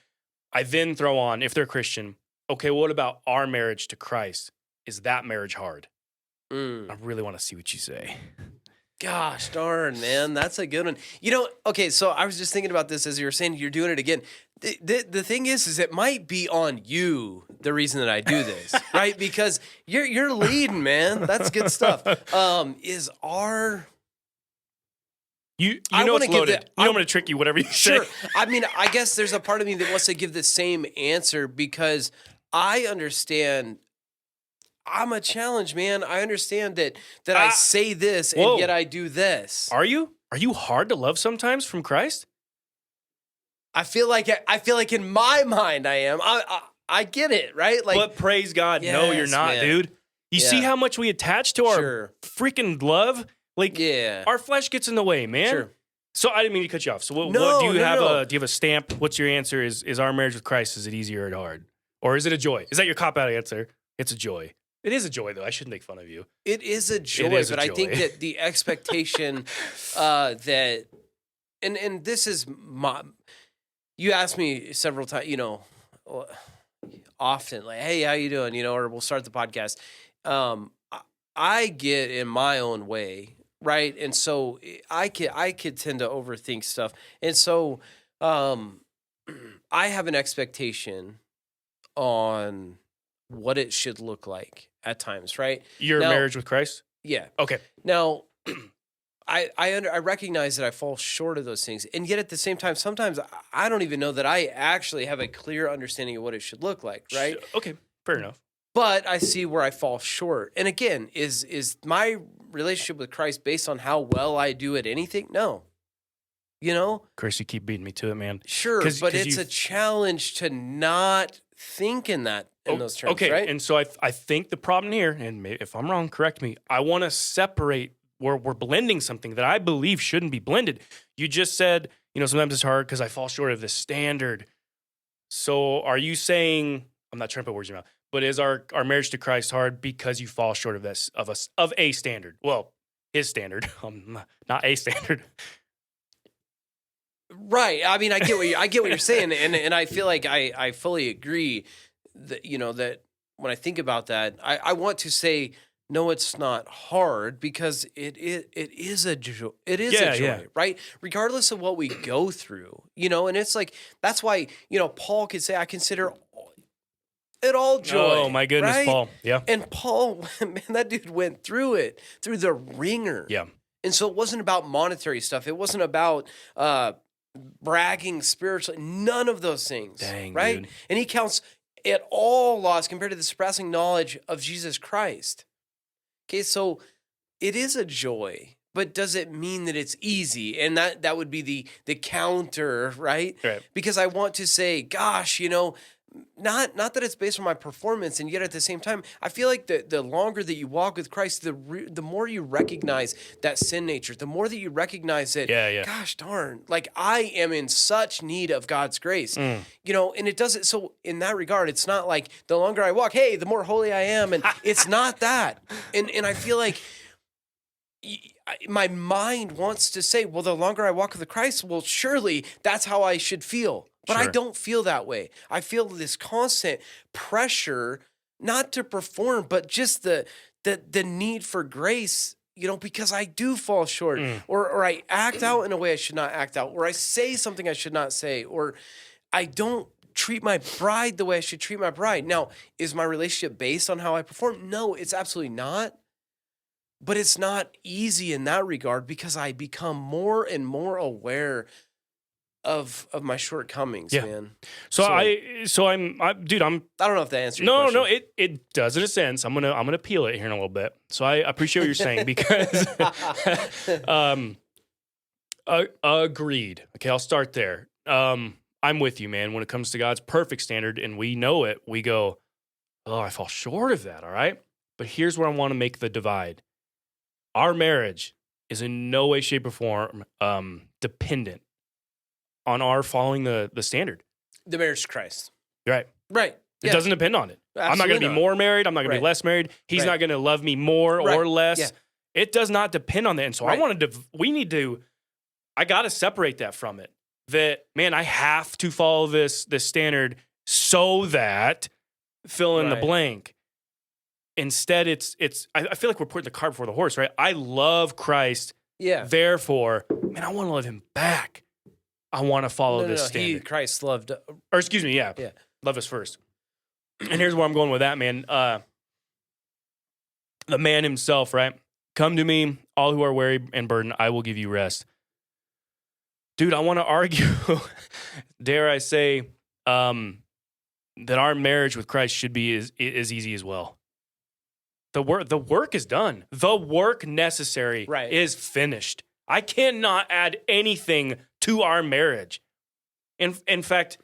I then throw on, if they're Christian, okay, what about our marriage to Christ? Is that marriage hard? I really want to see what you say. Gosh darn, man. That's a good one. You know, okay, so I was just thinking about this as you were saying you're doing it again. The thing is it might be on you, the reason that I do this, right? Because you're leading, man. That's good stuff. Is our... You I know wanna it's give loaded. the- I'm going to trick you, whatever you Sure. say. I mean, I guess there's a part of me that wants to give the same answer because I understand... I'm a challenge, man. I understand that I say this and Whoa. yet I do this. Are you? Are you hard to love sometimes from Christ? I feel like in my mind I am. I get it, right? Like, But praise God, no, you're Yes, not, man. dude. You see Yeah. how much we attach to our Sure. freaking love? Like, yeah. our flesh gets in the way, man. Sure. So I didn't mean to cut you off. So what No, do you no, have no. do you have a stamp? What's your answer? Is our marriage with Christ, is it easier or hard? Or is it a joy? Is that your cop-out answer? It's a joy. It is a joy, though. I shouldn't make fun of you. It is a joy, is a but I think joy. that the expectation that and this is my... You asked me several times, you know, often, like, hey, how you doing? You know, or we'll start the podcast. I get in my own way, right? And so I could tend to overthink stuff. And so I have an expectation on what it should look like at times, right? Your Now- marriage with Christ? Yeah. Okay. Now, I recognize that I fall short of those things, and yet at the same time, sometimes I don't even know that I actually have a clear understanding of what it should look like, right? Okay. Fair enough. But I see where I fall short. And again, is my relationship with Christ based on how well I do at anything? No. You know? Chris, you keep beating me to it, man. Sure, 'Cause- but 'cause it's you- a challenge to not think in those terms, Okay, right? and so I think the problem here, and if I'm wrong, correct me. I want to separate where we're blending something that I believe shouldn't be blended. You just said, you know, sometimes it's hard because I fall short of this standard. So are you saying, I'm not trying to put words in your mouth, but is our marriage to Christ hard because you fall short of this of a standard? Well, his standard, not a standard. Right. I mean, I get what you're saying, and I feel like I fully agree that, you know, that when I think about that, I want to say no, it's not hard because it is a joy. It is a joy, Yeah. right? Regardless of what we go through, you know, and it's like that's why, you know, Paul could say, I consider it all joy. Oh my goodness, right? Paul. Yeah. And Paul, man, that dude went through it, through the ringer. Yeah. And so it wasn't about monetary stuff. It wasn't about bragging spiritually. None of those things. Dang, right? dude. And he counts it all loss compared to the surpassing knowledge of Jesus Christ. Okay, so it is a joy, but does it mean that it's easy? And that would be the counter, right? Right. Because I want to say, gosh, you know, not that it's based on my performance, and yet at the same time, I feel like the longer that you walk with Christ, the more you recognize that sin nature, the more that you recognize that, Yeah. gosh darn, like I am in such need of God's grace, you know, and it doesn't, so in that regard, it's not like the longer I walk, hey, the more holy I am, and it's not that. And I feel like my mind wants to say, well, the longer I walk with Christ, well, surely that's how I should feel. But I Sure. don't feel that way. I feel this constant pressure, not to perform, but just the need for grace, you know, because I do fall short, or I act out in a way I should not act out, or I say something I should not say, or I don't treat my bride the way I should treat my bride. Now, is my relationship based on how I perform? No, it's absolutely not. But it's not easy in that regard because I become more and more aware of my shortcomings, Yeah. man. So I'm dude, I'm I don't know if that answers your question. no, it does in a sense. I'm gonna peel it here in a little bit. So I appreciate what you're saying because agreed. Okay, I'll start there. I'm with you, man. When it comes to God's perfect standard, and we know it, we go, oh, I fall short of that. All right, but here's where I want to make the divide. Our marriage is in no way, shape, or form dependent on our following the standard. The marriage to Christ. Right. Right. It Yeah. doesn't depend on it. I'm not Absolutely going to be not. more married. I'm not going to be Right. less married. He's Right. not going to love me more or Right. less. Yeah. It does not depend on that. And so Right. I got to separate that from it. That, man, I have to follow this standard so that fill in the Right. blank. Instead, I feel like we're putting the cart before the horse, right? I love Christ. Yeah. Therefore, man, I want to love him back. I want to follow this standard. Christ loved. Or excuse me, yeah. Yeah. Love us first. And here's where I'm going with that, man. The man himself, right? Come to me, all who are weary and burdened, I will give you rest. Dude, I want to argue, dare I say, that our marriage with Christ should be as easy as well. The work is done. The work necessary Right. is finished. I cannot add anything to our marriage. In fact,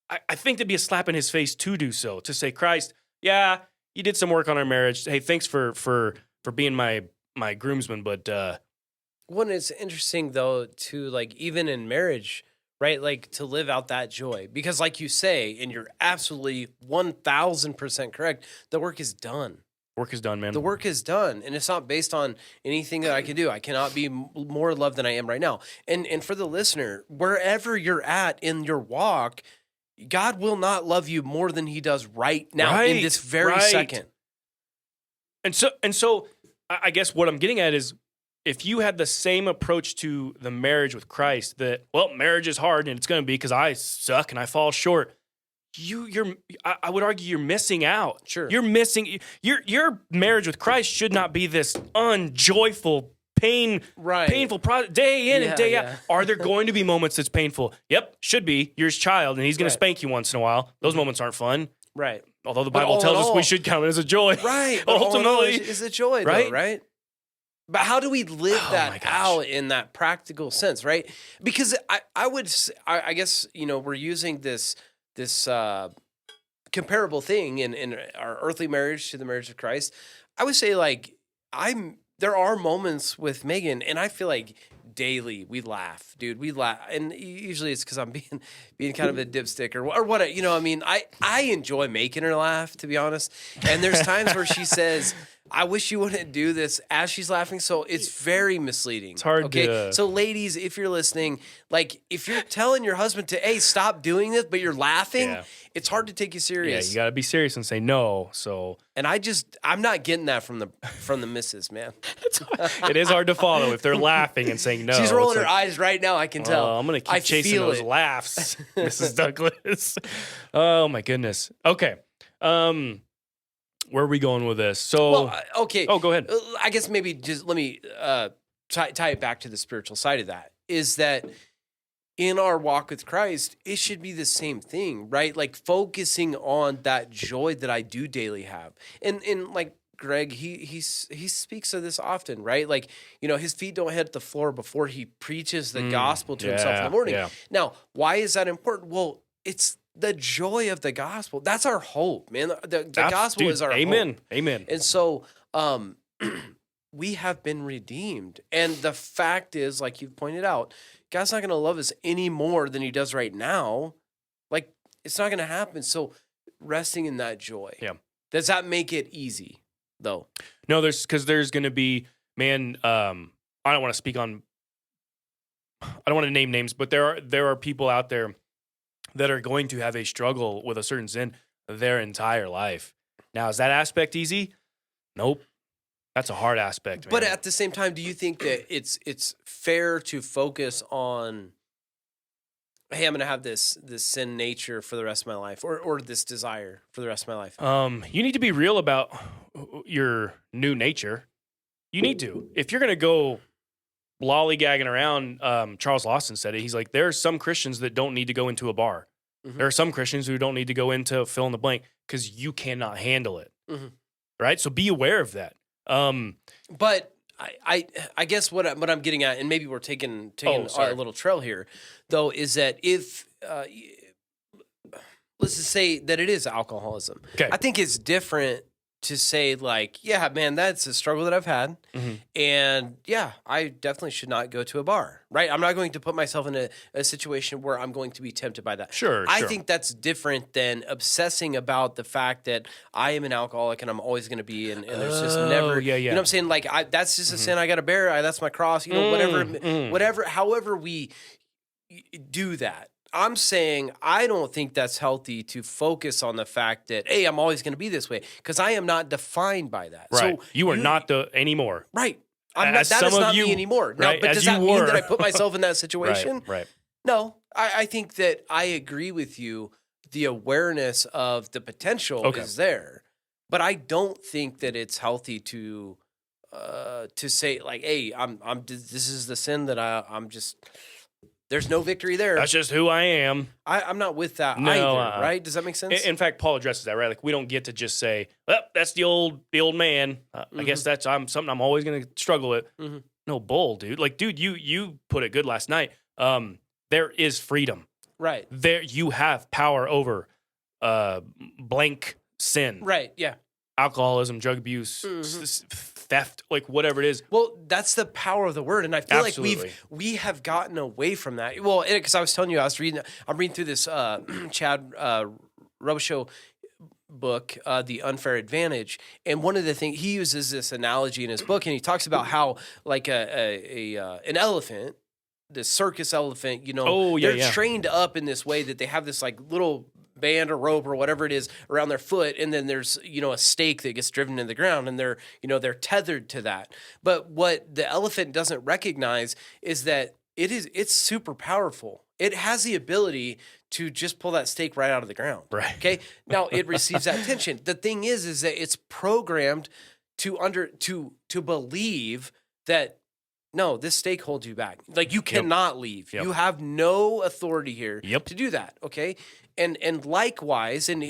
I think that'd be a slap in his face to do so, to say, Christ, yeah, you did some work on our marriage. Hey, thanks for being my groomsman, but Well, it's interesting though, to like even in marriage, right? Like to live out that joy, because like you say, and you're absolutely 1000% correct. The work is done. work is done, man. The work is done, and it's not based on anything that I can do. I cannot be more loved than I am right now. And for the listener, wherever you're at in your walk, God will not love you more than He does right now in this very second. And so I guess what I'm getting at is, if you had the same approach to the marriage with Christ, that, well, marriage is hard and it's going to be because I suck and I fall short. I would argue you're missing out. Sure. You're missing your marriage with Christ should not be this unjoyful, painful day in and day out. Are there going to be moments that's painful? Yep, should be. You're his child and he's going to spank you once in a while. Those moments aren't fun. Right. Although the Bible tells us we should count it as a joy. Right. But ultimately, is a joy, right? though, right? But how do we live my that gosh. out in that practical sense, right? Because I guess, we're using this comparable thing in our earthly marriage to the marriage of Christ. I would say, like, there are moments with Megan, and I feel like daily we laugh, dude. We laugh, and usually it's because I'm being kind of a dipstick or what. I enjoy making her laugh, to be honest. And there's times where she says, I wish you wouldn't do this, as she's laughing. So it's very misleading. It's hard okay? to... So ladies, if you're listening, like if you're telling your husband to, hey, stop doing this, but you're laughing, it's hard to take you serious. Yeah, you got to be serious and say no. So, and I'm not getting that from the missus, man. It is hard to follow if they're laughing and saying no. She's rolling her eyes right now. I can tell. I'm going to keep chasing those laughs, Mrs. Douglas. Oh my goodness. Okay. Where are we going with this? So, okay. Oh, go ahead. I guess maybe just let me tie it back to the spiritual side of that. Is that in our walk with Christ, it should be the same thing, right? Like focusing on that joy that I do daily have, and like Greg, he speaks of this often, right? Like, his feet don't hit the floor before he preaches the gospel to himself in the morning. Yeah. Now, why is that important? Well, it's the joy of the gospel. That's our hope, man. The gospel is our amen. hope. Amen. And so we have been redeemed. And the fact is, like you've pointed out, God's not going to love us any more than He does right now. Like, it's not going to happen. So resting in that joy. Yeah. Does that make it easy, though? No, there's going to be, man, I don't want to speak on, I don't want to name names, but there are people out there that are going to have a struggle with a certain sin their entire life. Now, is that aspect easy? Nope. That's a hard aspect, man. But at the same time, do you think that it's fair to focus on, hey, I'm going to have this sin nature for the rest of my life, or this desire for the rest of my life? You need to be real about your new nature. You need to. If you're going to go lollygagging around, Charles Lawson said it. He's like, there are some Christians that don't need to go into a bar. Mhm. There are some Christians who don't need to go into fill in the blank because you cannot handle it. Mhm. Right? So be aware of that. But I guess what I'm getting at, and maybe we're taking a little trail here, though, is that if let's just say that it is alcoholism. Okay. I think it's different to say like, yeah, man, that's a struggle that I've had, and yeah, I definitely should not go to a bar. Right? I'm not going to put myself in a situation where I'm going to be tempted by that. Sure. I think that's different than obsessing about the fact that I am an alcoholic and I'm always going to be, and there's just never, yeah. you know what I'm saying? Like, that's just a sin I got to bear. That's my cross, you know, whatever, however we do that. I'm saying I don't think that's healthy to focus on the fact that, hey, I'm always going to be this way, because I am not defined by that. Right. So you are not the anymore. Right. I'm not, As that some is of not you- me anymore. Now, right, but as does you that mean were. that I put myself in that situation? Right. No, I think that I agree with you. The awareness of the potential is there, but I don't think that it's healthy to say like, "Hey, this is the sin that I'm just." There's no victory there. That's just who I am. I'm not with that No, either. Right? Does that make sense? In fact, Paul addresses that, right? Like, we don't get to just say, "Well, that's the old man." I guess that's something I'm always going to struggle with. No bull, dude. Like, dude, you put it good last night. There is freedom. Right. There, you have power over blank sin. Right. Yeah. Alcoholism, drug abuse, theft, like whatever it is. Well, that's the power of the word, and I feel Absolutely. like we have gotten away from that. Well, because I was telling you, I'm reading through this Chad Robichaux book, The Unfair Advantage, and one of the things he uses this analogy in his book, and he talks about how like an elephant, the circus elephant, you know, they're trained up in this way that they have this like little band or rope or whatever it is around their foot, and then there's, you know, a stake that gets driven in the ground, and they're tethered to that. But what the elephant doesn't recognize is that it's super powerful. It has the ability to just pull that stake right out of the ground. Right. Okay. Now it receives that tension. The thing is that it's programmed to believe that no, this stake holds you back. Like, you cannot leave. Yep. You have no authority here Yep. to do that. Okay. And likewise, and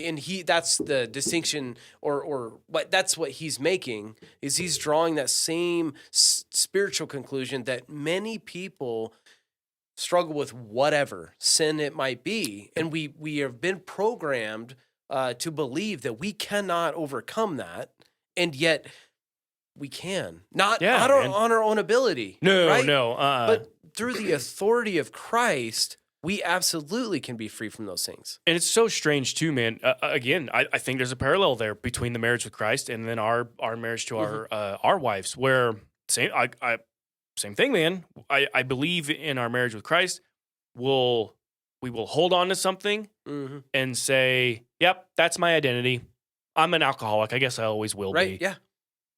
that's the distinction, or what that's what he's making, is he's drawing that same spiritual conclusion that many people struggle with whatever sin it might be, and we have been programmed to believe that we cannot overcome that, and yet we can not on our own ability. No, right? no. But through the authority of Christ, we absolutely can be free from those things. And it's so strange too, man. Again, I think there's a parallel there between the marriage with Christ and then our marriage to our wives, where same thing, man. I believe in our marriage with Christ. We will hold on to something and say, "Yep, that's my identity. I'm an alcoholic. I guess I always will be." Right? Yeah.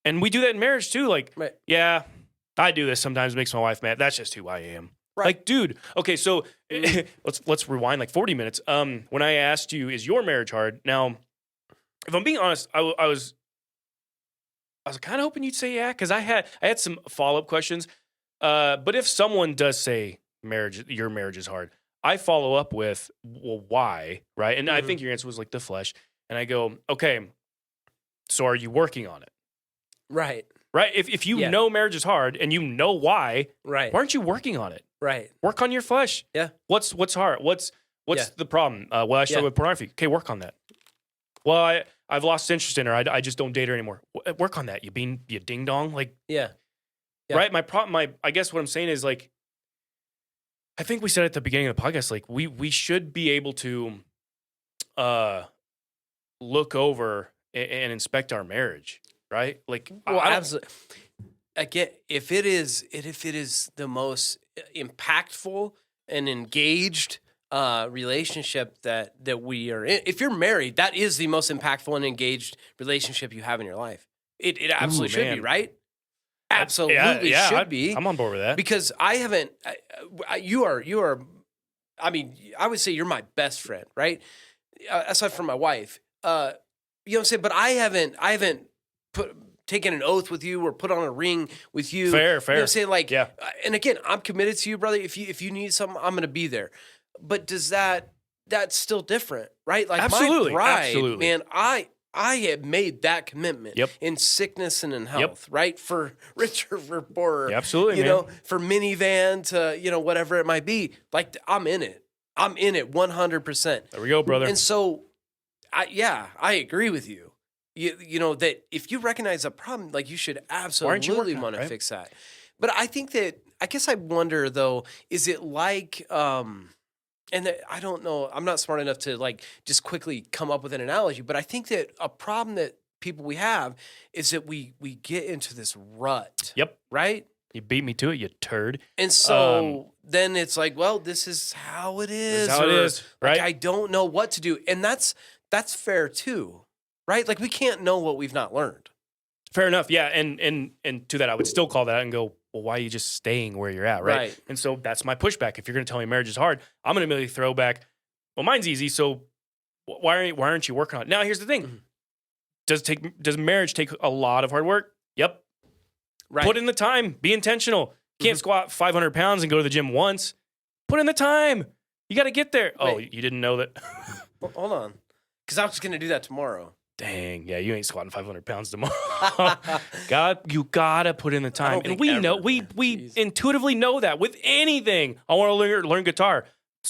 And we do that in marriage too. Like, right. Yeah, I do this sometimes. It makes my wife mad. That's just who I am. Right. Like, dude. Okay, so let's rewind like 40 minutes. When I asked you, "Is your marriage hard?" Now, if I'm being honest, I was kind of hoping you'd say yeah, because I had some follow-up questions. But if someone does say your marriage is hard, I follow up with, well, why? Right? And I think your answer was like the flesh. And I go, okay, so are you working on it? Right. Right. If you know marriage is hard and you know why, right, why aren't you working on it? Right. Work on your flesh. Yeah. What's hard? What's the problem? Well, I struggle with pornography. Okay, work on that. Well, I've lost interest in her. I just don't date her anymore. Work on that. You ding dong. Like, yeah. Right. I guess what I'm saying is, like, I think we said at the beginning of the podcast, like, we should be able to look over and inspect our marriage. Right? Like, well, absolutely. Again, if it is the most impactful and engaged relationship that we are in, if you're married, that is the most impactful and engaged relationship you have in your life. It absolutely should be, right? Absolutely should be. I'm on board with that. Because I haven't. You are. I mean, I would say you're my best friend, right? Aside from my wife, you know what I'm saying. But I haven't taken an oath with you or put on a ring with you. Fair. You know what I'm saying? Like, Yeah. and again, I'm committed to you, brother. If you need something, I'm going to be there. But does that's still different, right? Like Absolutely, my bride, absolutely. man, I have made that commitment Yep. in sickness and in health, right? For richer, for poorer. Yeah, absolutely, you man. know, for minivan to, you know, whatever it might be. Like I'm in it. I'm in it 100%. There we go, brother. And so, I agree with you. You know, that if you recognize a problem, like you should absolutely working on it, want to right? fix that. But I think that, I guess I wonder though, is it like, I don't know, I'm not smart enough to like just quickly come up with an analogy, but I think that a problem that we have is that we get into this rut. Yep. Right? You beat me to it, you turd. And so then it's like, well, this is how it is. This is how it is, right? Like, I don't know what to do. And that's fair too, right? Like we can't know what we've not learned. Fair enough. Yeah. And to that, I would still call that and go, well, why are you just staying where you're at? Right. And so that's my pushback. If you're going to tell me marriage is hard, I'm going to immediately throw back, well, mine's easy. So why aren't you working on it? Now, here's the thing. Does marriage take a lot of hard work? Yep. Right. Put in the time. Be intentional. Can't squat 500 pounds and go to the gym once. Put in the time. You got to get there. Oh, you didn't know that? Well, hold on. Because I was going to do that tomorrow. Dang, yeah, you ain't squatting 500 pounds tomorrow. You gotta put in the time, and we know we intuitively know that with anything. I want to learn guitar.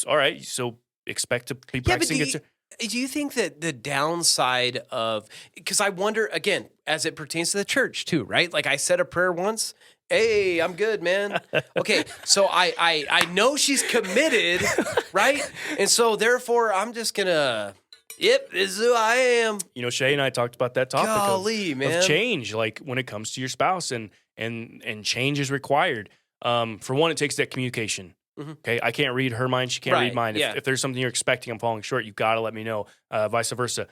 All right, so expect to be practicing guitar. Do you think that the downside of, because I wonder again, as it pertains to the church too, right? Like I said a prayer once. Hey, I'm good, man. Okay, so I know she's committed, right? And so therefore, I'm just gonna. Yep, this is who I am. You know, Shay and I talked about that topic of change, like when it comes to your spouse, and change is required. For one, it takes that communication. Okay, I can't read her mind; she can't read mine. If there's something you're expecting, I'm falling short. You got to let me know. Vice versa.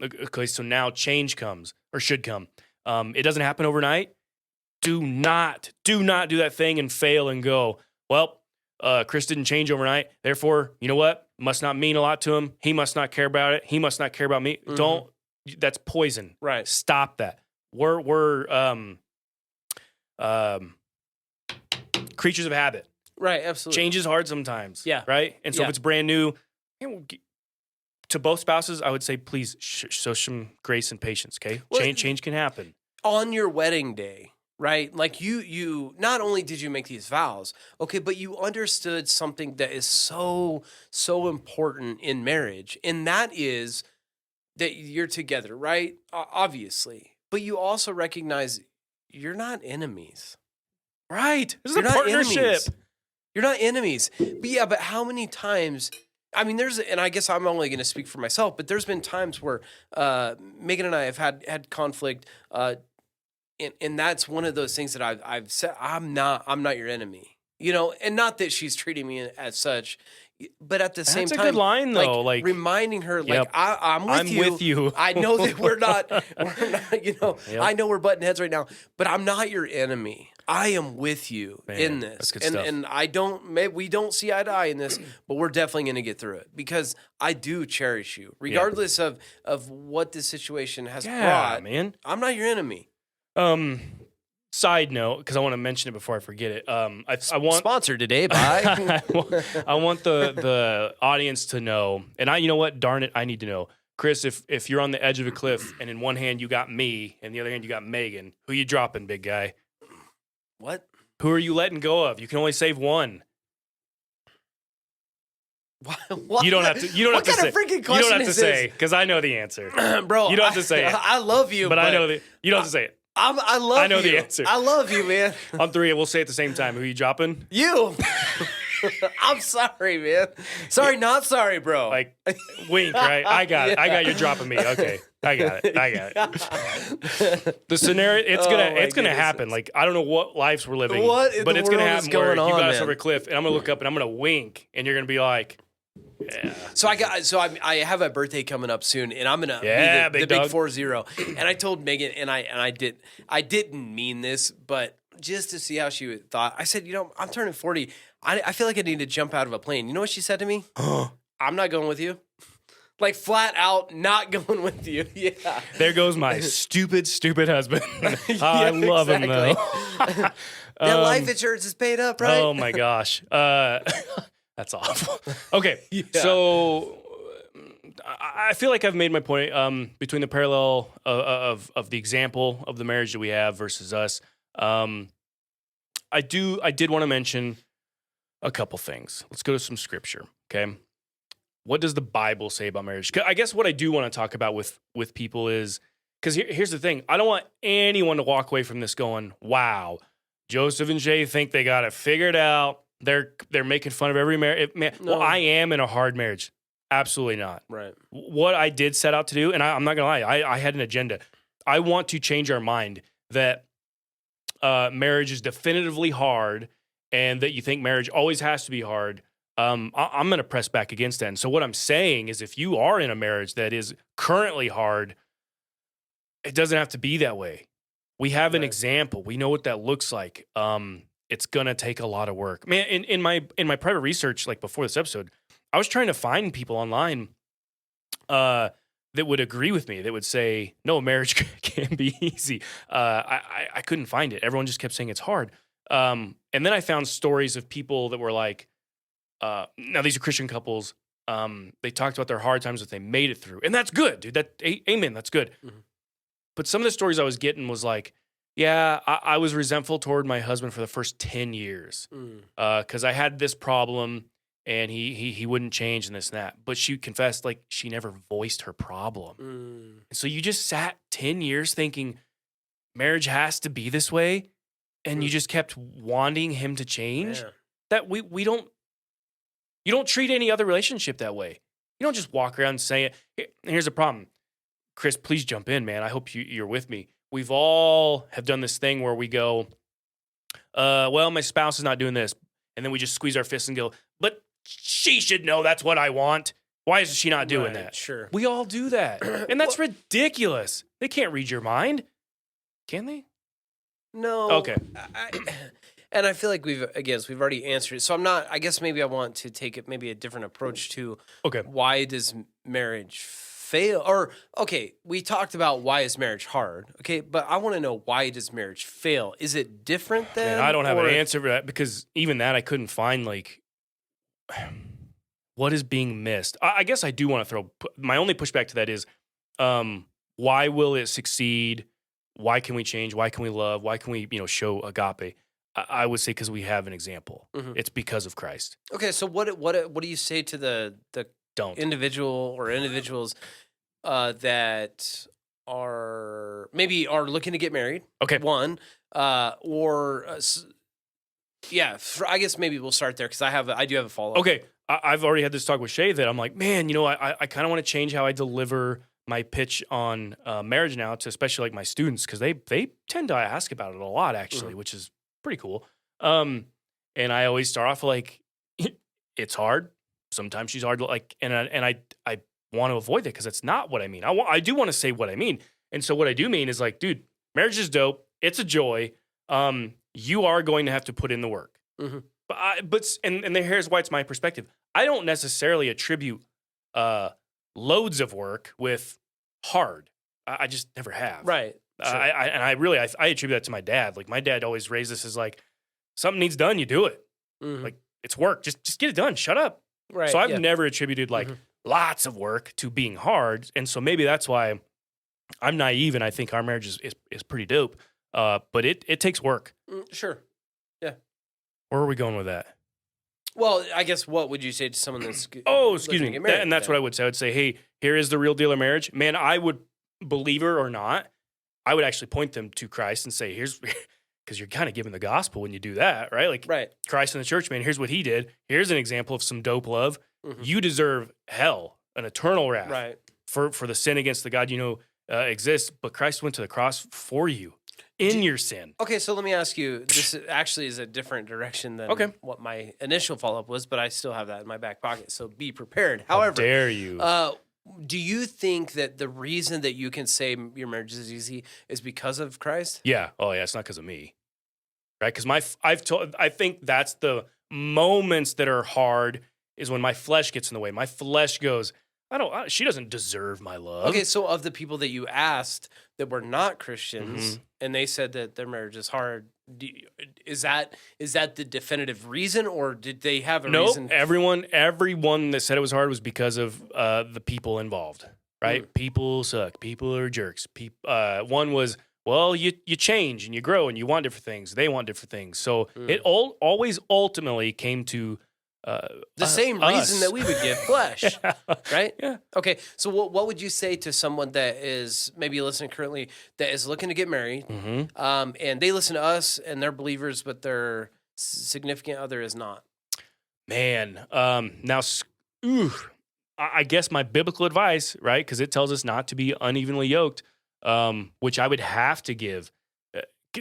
Okay, so now change comes or should come. It doesn't happen overnight. Do not do that thing and fail and go, well, Chris didn't change overnight. Therefore, you know what? Must not mean a lot to him. He must not care about it. He must not care about me. Don't. That's poison. Right. Stop that. We're creatures of habit. Right. Absolutely. Change is hard sometimes. Yeah. Right. And so if it's brand new, to both spouses, I would say please show some grace and patience. Okay. Well, change can happen on your wedding day. Right? Like you not only did you make these vows, okay, but you understood something that is so important in marriage. And that is that you're together, right? Obviously. But you also recognize you're not enemies. Right. This is You're a partnership. Enemies. You're not enemies. But how many times, I mean, and I guess I'm only going to speak for myself, but there's been times where Megan and I have had conflict, and that's one of those things that I've said. I'm not your enemy, you know, and not that she's treating me as such, but at the same time, that's a good line though. Like reminding her, like I'm with you. I know that we're not, you know. Yep. I know we're butting heads right now, but I'm not your enemy. I am with you in this, that's good and stuff. we don't see eye to eye in this, but we're definitely going to get through it because I do cherish you, regardless of what the situation has brought. Man, I'm not your enemy. Side note, because I want to mention it before I forget it. I want sponsored today by. I want the audience to know, and you know what? Darn it, I need to know, Chris. If you're on the edge of a cliff, and in one hand you got me, and the other hand you got Megan, who you dropping, big guy? What? Who are you letting go of? You can only save one. What? You don't have to. You don't what have to kind say. Of freaking question you don't have to is say because I know the answer, bro. You don't have to say it. I love you, but I know that you don't have to say it. I love you. I know the answer. I love you, man. On three, we'll say it at the same time. Who are you dropping? You. I'm sorry, man. Sorry, not sorry, bro. Like, wink, right? I got it. I got you dropping me. Okay. I got it. The scenario, it's gonna happen. Like, I don't know what lives we're living. But it's gonna happen where you got us over a cliff, and I'm gonna look up and I'm gonna wink, and you're gonna be like, yeah. So I have a birthday coming up soon, and I'm gonna be the big 4-0. And I told Megan, and I didn't mean this, but just to see how she thought, I said, you know, I'm turning 40. I feel like I need to jump out of a plane. You know what she said to me? I'm not going with you. Like flat out not going with you. Yeah. There goes my stupid husband. I Yeah, love him though. That life insurance is paid up, right? Oh my gosh. That's awful. Okay. Yeah. So I feel like I've made my point between the parallel of the example of the marriage that we have versus us. I did want to mention a couple things. Let's go to some scripture. Okay. What does the Bible say about marriage? I guess what I do want to talk about with people is, because here's the thing. I don't want anyone to walk away from this going, wow, Joseph and Jay think they got it figured out. They're making fun of every marriage. No. Well, I am in a hard marriage. Absolutely not. Right. What I did set out to do, and I'm not going to lie, I had an agenda. I want to change our mind that marriage is definitively hard and that you think marriage always has to be hard. I'm going to press back against that. And so what I'm saying is if you are in a marriage that is currently hard, it doesn't have to be that way. We have an example. We know what that looks like. It's going to take a lot of work. Man, in my private research, like before this episode, I was trying to find people online that would agree with me, that would say, no, marriage can be easy. I couldn't find it. Everyone just kept saying it's hard. And then I found stories of people that were like, now these are Christian couples. They talked about their hard times that they made it through. And that's good, dude. Amen. That's good. Mm-hmm. But some of the stories I was getting was like, yeah, I was resentful toward my husband for the first 10 years because I had this problem and he wouldn't change and this and that. But she confessed like she never voiced her problem. And so you just sat 10 years thinking marriage has to be this way and you just kept wanting him to change. Yeah. That we don't. You don't treat any other relationship that way. You don't just walk around and say it. Here's the problem. Chris, please jump in, man. I hope you're with me. We've all have done this thing where we go, well, my spouse is not doing this. And then we just squeeze our fists and go, but she should know that's what I want. Why is she not doing that? Sure. We all do that. And that's ridiculous. They can't read your mind. Can they? No. Okay. And I feel like we've already answered it. So I guess maybe I want to take it maybe a different approach to why does marriage fail? Or, okay, we talked about why is marriage hard, okay? But I want to know, why does marriage fail? Is it different then? Man, I don't have an answer for that because even that I couldn't find, like, what is being missed? I guess I do want to throw, my only pushback to that is, why will it succeed? Why can we change? Why can we love? Why can we, show agape? I would say because we have an example. Mm-hmm. It's because of Christ. Okay, so what do you say to the individual or individuals that are looking to get married? Okay, one I guess maybe we'll start there because I do have a follow-up. Okay, I've already had this talk with Shay that I'm like, man, I kind of want to change how I deliver my pitch on marriage now to especially like my students because they tend to ask about it a lot actually, which is pretty cool. And I always start off like, it's hard. Sometimes she's hard. Like, and I want to avoid that because that's not what I mean. I do want to say what I mean. And so what I do mean is like, dude, marriage is dope. It's a joy. You are going to have to put in the work. Mm-hmm. But here's why it's my perspective. I don't necessarily attribute loads of work with hard. I just never have. Right. Sure. I attribute that to my dad. Like my dad always raised us as like, something needs done, you do it. Mm-hmm. Like it's work. Just get it done. Shut up. Right. So I've never attributed like lots of work to being hard. And so maybe that's why I'm naive and I think our marriage is pretty dope. But it takes work. Sure. Yeah. Where are we going with that? Well, I guess what would you say to someone that's excuse me. And that's what I would say. I would say, hey, here is the real deal of marriage. Man, I would, believe it or not, I would actually point them to Christ and say, here's, because you're kind of giving the gospel when you do that, right? Like Christ in the church, man, here's what he did. Here's an example of some dope love. Mm-hmm. You deserve hell, an eternal wrath for the sin against the God exists, but Christ went to the cross for you in your sin. Okay, so let me ask you, this actually is a different direction than what my initial follow-up was, but I still have that in my back pocket, so be prepared. However, how dare you? Do you think that the reason that you can say your marriage is easy is because of Christ? Yeah. Oh, yeah. It's not because of me, right? Because I think that's the moments that are hard is when my flesh gets in the way. My flesh goes, She doesn't deserve my love. Okay, so of the people that you asked that were not Christians, Mhm. and they said that their marriage is hard, is that the definitive reason, or did they have a Nope. reason? Everyone that said it was hard was because of the people involved, right? Mm. People suck. People are jerks. One was, well, you change and you grow and you want different things. They want different things. So it always ultimately came to The same reason us. that we would give flesh, right? Yeah. Okay, so what would you say to someone that is maybe listening currently that is looking to get married, Mm-hmm. and they listen to us and they're believers, but their significant other is not? Man, now, I guess my biblical advice, right? Because it tells us not to be unevenly yoked, which I would have to give.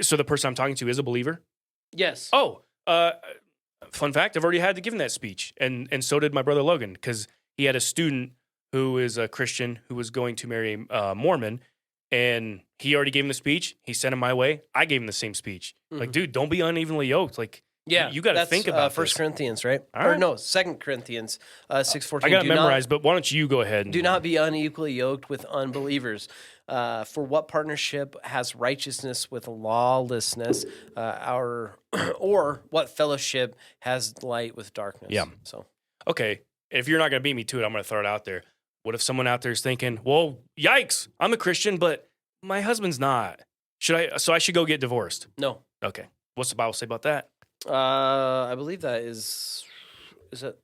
So the person I'm talking to is a believer. Yes. Oh, fun fact: I've already had to give him that speech, and so did my brother Logan, because he had a student who is a Christian who was going to marry a Mormon, and he already gave him the speech. He sent him my way. I gave him the same speech. Like, dude, don't be unevenly yoked. Like, Yeah, you got to think about 1 this. Corinthians, right? All Or right. no, 2 Corinthians 6:14. I got it memorized, but why don't you go ahead? And, Do not be unequally yoked with unbelievers. For what partnership has righteousness with lawlessness? Or what fellowship has light with darkness? Yeah. So Okay, if you're not going to beat me to it, I'm going to throw it out there. What if someone out there is thinking, well, yikes, I'm a Christian, but my husband's not. So I should go get divorced? no, Okay. What's the Bible say about that? I believe that is it?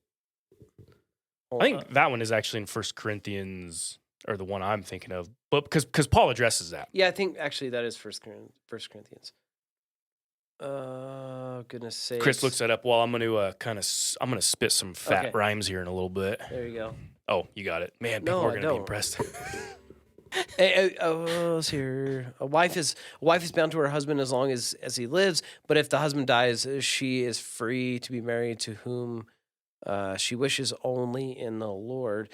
I think that one is actually in 1 Corinthians, or the one I'm thinking of, but because Paul addresses that. Yeah, I think actually that is 1 Corinthians. Goodness sakes. Chris looks that up while I'm going to I'm going to spit some fat Okay. rhymes here in a little bit. There you go. Oh, you got it. Man, No, people are I going to be don't. impressed. Let's here. A wife is bound to her husband as long as he lives. But if the husband dies, she is free to be married to whom she wishes, only in the Lord.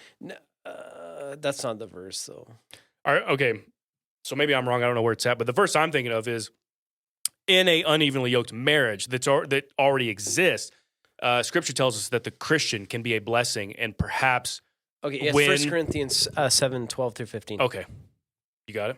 That's not the verse, though. All right, okay, so maybe I'm wrong. I don't know where it's at, but the verse I'm thinking of is in a unevenly yoked marriage that already exists. Scripture tells us that the Christian can be a blessing, and perhaps. Okay, yes, 1 Corinthians 7:12-15. Okay, you got it.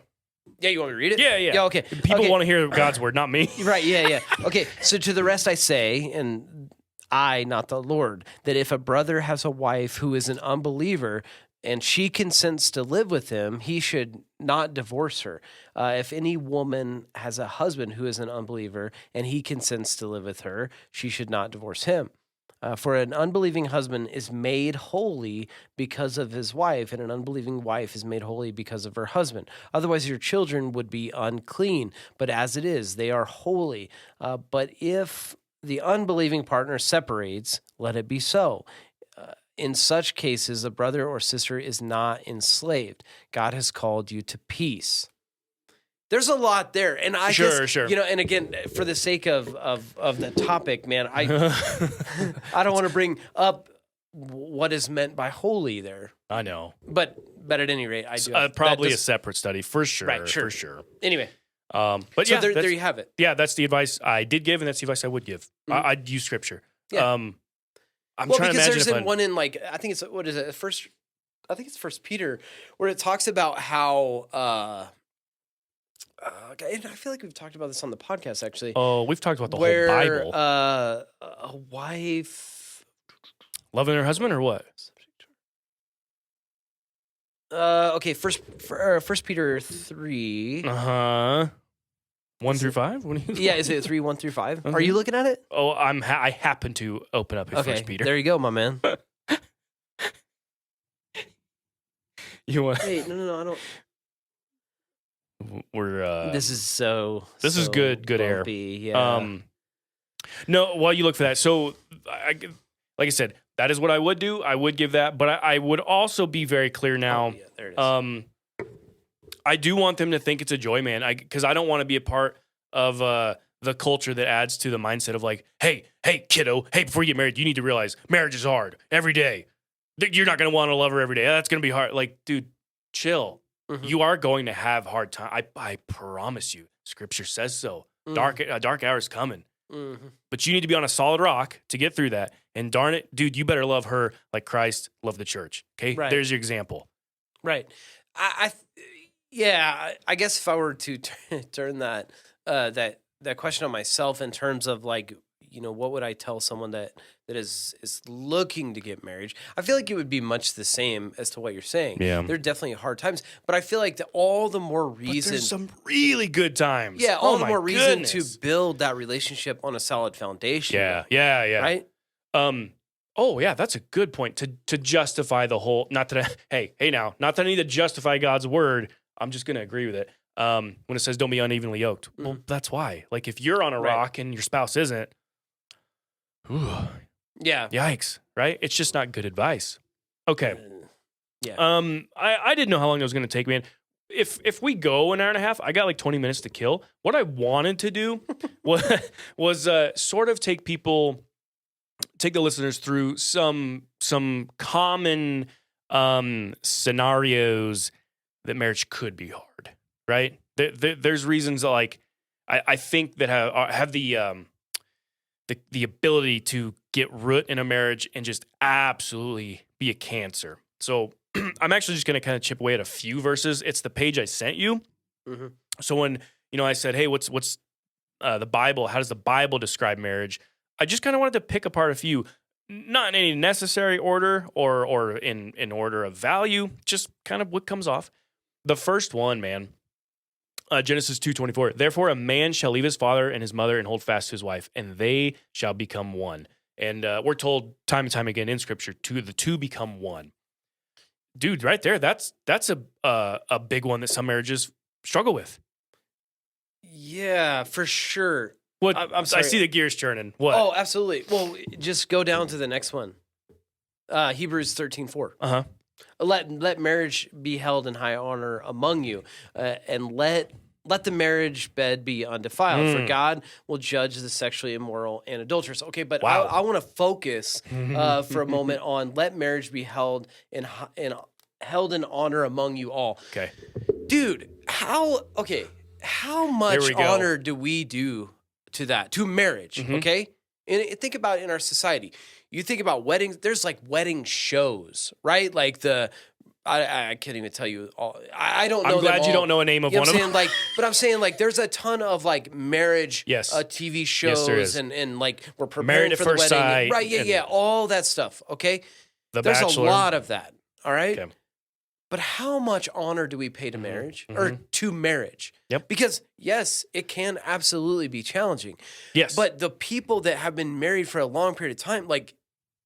Yeah, you want me to read it? Yeah. Yeah, okay. People Okay. want to hear God's word, not me. Right, yeah. Okay, so to the rest I say, and I, not the Lord, that if a brother has a wife who is an unbeliever and she consents to live with him, he should not divorce her. If any woman has a husband who is an unbeliever and he consents to live with her, she should not divorce him. For an unbelieving husband is made holy because of his wife, and an unbelieving wife is made holy because of her husband. Otherwise, your children would be unclean, but as it is, they are holy. But if the unbelieving partner separates, let it be so. In such cases, a brother or sister is not enslaved. God has called you to peace. There's a lot there, and I guess, Sure. and again, for the sake of the topic, man, I don't want to bring up what is meant by holy there, I know. but at any rate, I do. Probably a separate study for sure. Right, sure. For sure. Anyway, But so yeah, there you have it. Yeah, that's the advice I did give, and that's the advice I would give. I'd use Scripture. Yeah. I'm Well, trying to because imagine there's one in like I think it's what is it first? I think it's 1 Peter where it talks about how. And I feel like we've talked about this on the podcast actually. Oh, we've talked about the where whole Bible. A wife Loving her husband or what? okay, First Peter 3. Uh-huh. 1 through 5? What do you Yeah, is it 3, 1 through 5? Are Okay. you looking at it? Oh, I happen to open up at Okay, First Peter. there you go, my man. You want? Wait, no, I don't. We're This is so. this is good air. bumpy, Yeah. No, while you look for that, so like I said, that is what I would do. I would give that, but I would also be very clear now. Oh, yeah, there it is. I do want them to think it's a joy, man, because I don't want to be a part of the culture that adds to the mindset of like, hey, kiddo, hey, before you get married, you need to realize marriage is hard every day. You're not going to want to love her every day. That's going to be hard. Like, dude, chill. Mhm. You are going to have hard time. I promise you. Scripture says so. Mhm. Dark hour is coming. Mhm. But you need to be on a solid rock to get through that. And darn it, dude, you better love her like Christ loved the church. Okay, Right. there's your example. Right. I guess if I were to turn that question on myself in terms of like, what would I tell someone that is looking to get married? I feel like it would be much the same as to what you're saying. Yeah. There are definitely hard times, but I feel like all the more But reason. there's some really good times. Yeah, all the more reason goodness. to build that relationship on a solid foundation. Yeah. Right? Oh yeah, that's a good point to justify the whole. Not that not that I need to justify God's word. I'm just going to agree with it. When it says don't be unevenly yoked, well, that's why. Like if you're on a rock and your spouse isn't, Yeah. yikes, right? It's just not good advice. Okay. Yeah. I didn't know how long it was going to take, man. If we go an hour and a half, I got like 20 minutes to kill. What I wanted to do was sort of take the listeners through some common scenarios that marriage could be hard, right? There's reasons like I think that have the ability to get root in a marriage and just absolutely be a cancer. So I'm actually just going to kind of chip away at a few verses. It's the page I sent you. Mm-hmm. So when I said, hey, what's the Bible? How does the Bible describe marriage? I just kind of wanted to pick apart a few, not in any necessary order or in order of value, just kind of what comes off. The first one, man, Genesis 2:24. Therefore, a man shall leave his father and his mother and hold fast to his wife, and they shall become one. And we're told time and time again in Scripture, the two become one. Dude, right there, that's a big one that some marriages struggle with. Yeah, for sure. What I'm sorry. I see the gears turning. What? Oh, absolutely. Well, just go down to the next one. Hebrews 13:4. Uh-huh. Let marriage be held in high honor among you, and let the marriage bed be undefiled, for God will judge the sexually immoral and adulterous. Okay, but Wow. I want to focus for a moment on let marriage be held in honor among you all. Okay. Dude, how much we go. honor do we do to marriage? Mm-hmm. Okay, and think about it in our society. You think about weddings. There's like wedding shows, right? Like I can't even tell you all. I don't know. I'm glad them you all. don't know a name of You know one what of I'm them. saying? But I'm saying like there's a ton of like marriage TV shows there is. and like we're preparing Married at for the First wedding. Sight Right, and- yeah, all that stuff, okay? The There's Bachelor. a lot of that, all right? Okay. But how much honor do we pay to marriage or to marriage? Yep. Because yes, it can absolutely be challenging. Yes. But the people that have been married for a long period of time, like,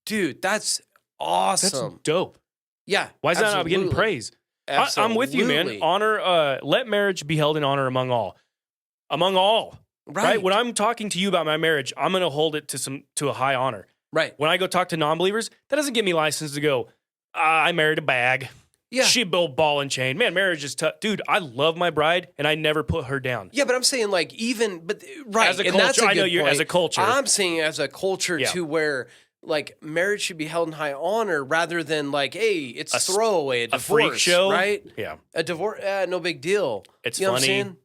dude, that's awesome. that's dope. Yeah. Why is that not getting absolutely. praise? Absolutely. I'm with you, man. Honor. Let marriage be held in honor among all. Among all. Right. When I'm talking to you about my marriage, I'm going to hold it to a high honor. Right. When I go talk to non-believers, that doesn't give me license to go, I married a bag. Yeah. She built ball and chain. Man, marriage is tough. Dude, I love my bride and I never put her down. Yeah, but I'm saying like right. As a and culture, that's a I know good you're point. as a culture. I'm saying as a culture Yeah. to where like marriage should be held in high honor rather than like, hey, it's throwaway, a divorce, freak show. right? Yeah. A divorce, no big deal. It's you know funny. What I'm saying?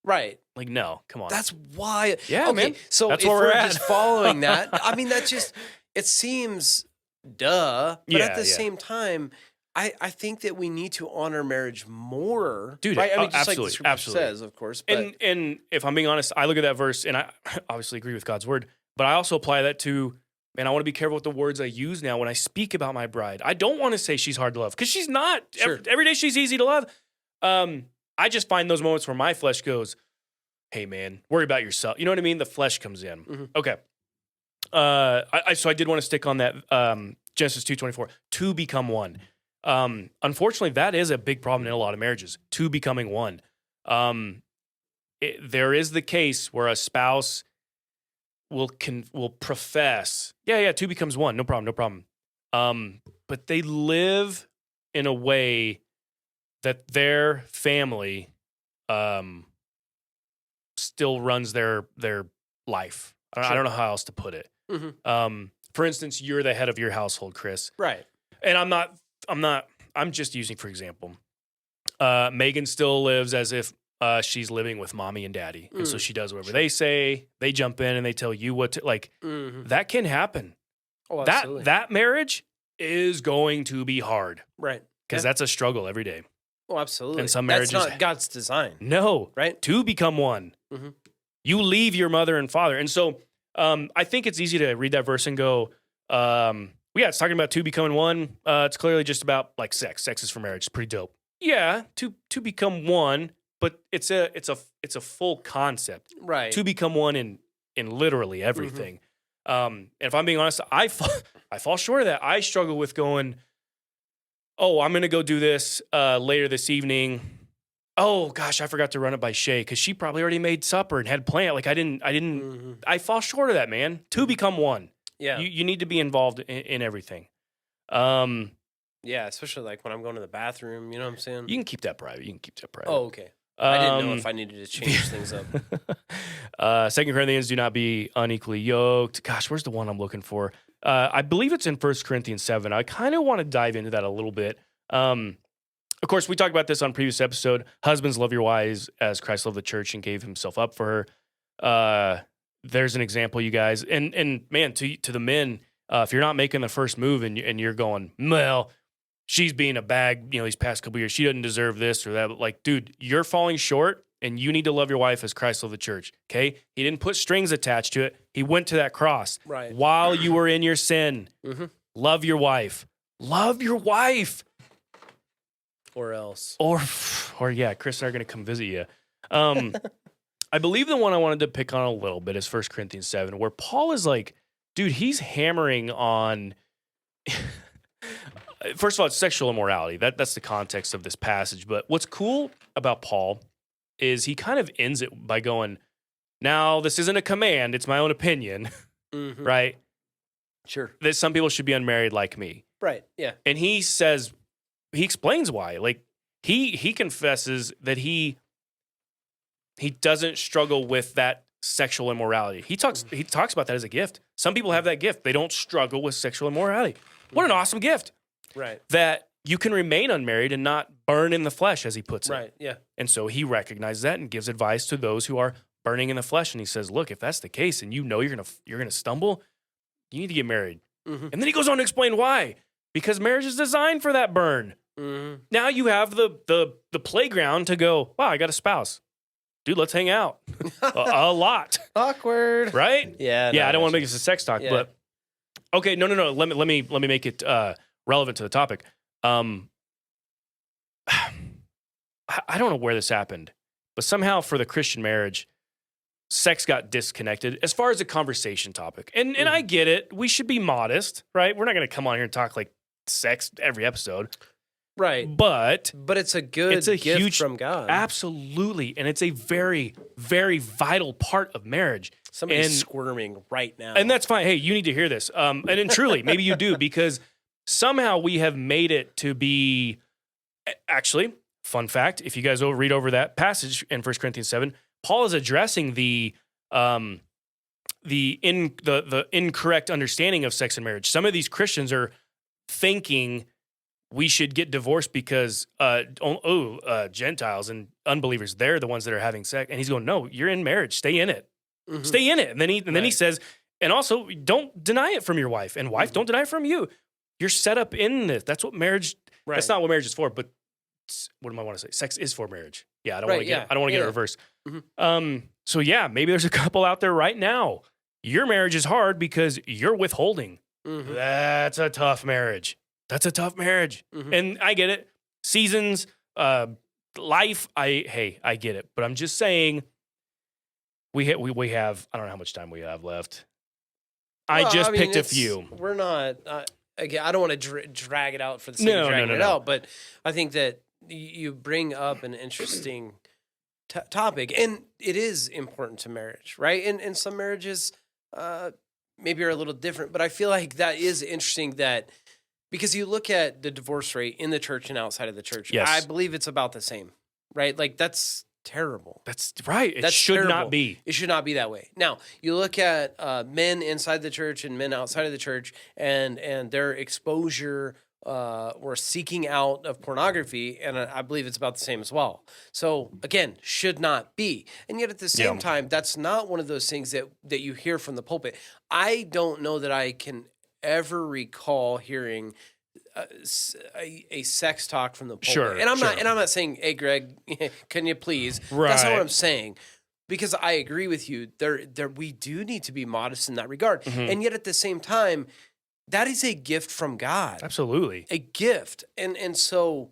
Right. Like, no, come on. That's why. Yeah, okay, man. So That's if where we're we're at. just following that, I mean, that just it seems duh, but at the same time. I think that we need to honor marriage more, dude. Right? I mean, just absolutely, like the scripture absolutely. says, of course. But And if I'm being honest, I look at that verse and I obviously agree with God's word, but I also apply that to, man, I want to be careful with the words I use now when I speak about my bride. I don't want to say she's hard to love because she's not. Sure. Every day she's easy to love. I just find those moments where my flesh goes, hey, man, worry about yourself. You know what I mean? The flesh comes in. Mm-hmm. Okay. So I did want to stick on that Genesis 2:24, to become one. Unfortunately, that is a big problem in a lot of marriages, two becoming one. There is the case where a spouse will profess, two becomes one, no problem. But they live in a way that their family still runs their life. I don't know how else to put it. Mm-hmm. For instance, you're the head of your household, Chris. right. And I'm just using for example. Megan still lives as if she's living with mommy and daddy. And so she does whatever they say. They jump in and they tell you what to, like, Mm-hmm. that can happen. Oh, absolutely. that marriage is going to be hard. Right. Because that's a struggle every day. Oh, absolutely. And some That's marriages... not God's design. No. Right? Two become one. Mhm. You leave your mother and father. And so I think it's easy to read that verse and go, it's talking about two becoming one. It's clearly just about like sex. Sex is for marriage. It's pretty dope. Yeah, to become one, but it's a full concept. Right. To become one in literally everything. And if I'm being honest, I fall short of that. I struggle with going, oh, I'm going to go do this later this evening. Oh gosh, I forgot to run it by Shay because she probably already made supper and had planned. Like I didn't. I fall short of that, man. Two become one. Yeah. You need to be involved in everything. Yeah, especially like when I'm going to the bathroom. You know what I'm saying? You can keep that private. Oh, okay. I didn't know if I needed to change things up. 2 Corinthians, do not be unequally yoked. Gosh, where's the one I'm looking for? I believe it's in 1 Corinthians 7. I kind of want to dive into that a little bit. Of course, we talked about this on a previous episode. Husbands, love your wives as Christ loved the church and gave himself up for her. There's an example, you guys. And man, to the men, if you're not making the first move and you're going, well, she's being a bag, these past couple years, she doesn't deserve this or that. But like, dude, you're falling short and you need to love your wife as Christ loved the church, okay? He didn't put strings attached to it. He went to that cross. Right. While you were in your sin, love your wife. Love your wife. Or else. Or yeah, Chris and I are going to come visit you. I believe the one I wanted to pick on a little bit is 1 Corinthians 7, where Paul is like, dude, he's hammering on... First of all, it's sexual immorality. That's the context of this passage. But what's cool about Paul is he kind of ends it by going, now, this isn't a command. It's my own opinion, right? Sure. That some people should be unmarried like me. Right, yeah. And he explains why. Like, he confesses that he doesn't struggle with that sexual immorality. He talks about that as a gift. Some people have that gift. They don't struggle with sexual immorality. What an awesome gift. Right. That you can remain unmarried and not burn in the flesh, as he puts it. Right, yeah. And so he recognizes that and gives advice to those who are burning in the flesh. And he says, look, if that's the case and you're gonna stumble, you need to get married. And then he goes on to explain why. Because marriage is designed for that burn. Now you have the playground to go, wow, I got a spouse. Dude, let's hang out. a lot. Awkward. Right? Yeah. Yeah, I don't want to make this a sex talk, but okay, no. Let me make it relevant to the topic. I don't know where this happened, but somehow for the Christian marriage, sex got disconnected as far as a conversation topic. And I get it. We should be modest, right? We're not going to come on here and talk like sex every episode. Right. But it's a gift huge from God. Absolutely. And it's a very, very vital part of marriage. Somebody's squirming right now. And that's fine. Hey, you need to hear this. And then truly, maybe you do, because somehow we have made it to be, actually, fun fact, if you guys read over that passage in 1 Corinthians 7, Paul is addressing the incorrect understanding of sex and marriage. Some of these Christians are thinking we should get divorced because Gentiles and unbelievers, they're the ones that are having sex. And he's going, no, you're in marriage. Stay in it. Stay in it. And then he says, and also don't deny it from your wife. And wife, don't deny it from you. You're set up in this. That's what marriage, that's not what marriage is for, but what do I want to say? Sex is for marriage. Yeah, I don't want to get it reversed. So yeah, maybe there's a couple out there right now. Your marriage is hard because you're withholding. That's a tough marriage. And I get it. Seasons, life, I get it. But I'm just saying, we have, I don't know how much time we have left. I just picked a few. We're not, again, I don't want to drag it out for the sake of dragging it out, but I think that you bring up an interesting topic, and it is important to marriage, right? And some marriages maybe are a little different, but I feel like that is interesting that, because you look at the divorce rate in the church and outside of the church, I believe it's about the same, right? Like, that's terrible. That's right. It That's should terrible. not be. It should not be that way. Now, you look at men inside the church and men outside of the church, and their exposure or seeking out of pornography, and I believe it's about the same as well. So, again, should not be. And yet at the same time, that's not one of those things that you hear from the pulpit. I don't know that I can ever recall hearing a sex talk from the pulpit. Sure, And I'm sure. not saying, hey, Greg, can you please? That's not Right. what I'm saying. Because I agree with you. There, we do need to be modest in that regard. Mhm. And yet at the same time, that is a gift from God. Absolutely. A gift. And so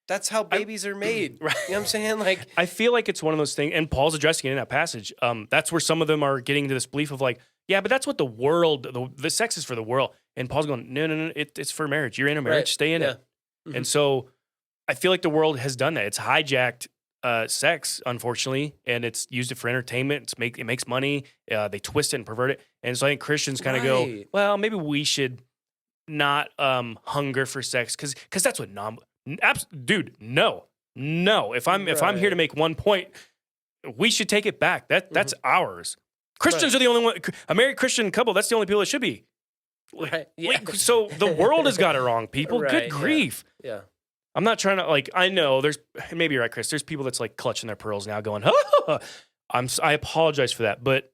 that's how babies are made. Right. You know what I'm saying? Like, I feel like it's one of those things, and Paul's addressing it in that passage. That's where some of them are getting to this belief of like, yeah, but that's what the world, the sex is for the world. And Paul's going, no, it's for marriage. You're in a marriage, Right. stay in it. Mhm. And so I feel like the world has done that. It's hijacked sex, unfortunately, and it's used it for entertainment. It makes money. They twist it and pervert it. And so I think Christians kind of go, Right. well, maybe we should not hunger for sex because that's what dude, no. If I'm here to make one point, we should take it back. That's ours. Christians are the only one. A married Christian couple, that's the only people it should be. Right. Yeah. So the world has got it wrong, people. Right, Good yeah. grief. Yeah. I'm not trying to I know there's maybe you're right, Chris. There's people that's like clutching their pearls now, going, I apologize for that, but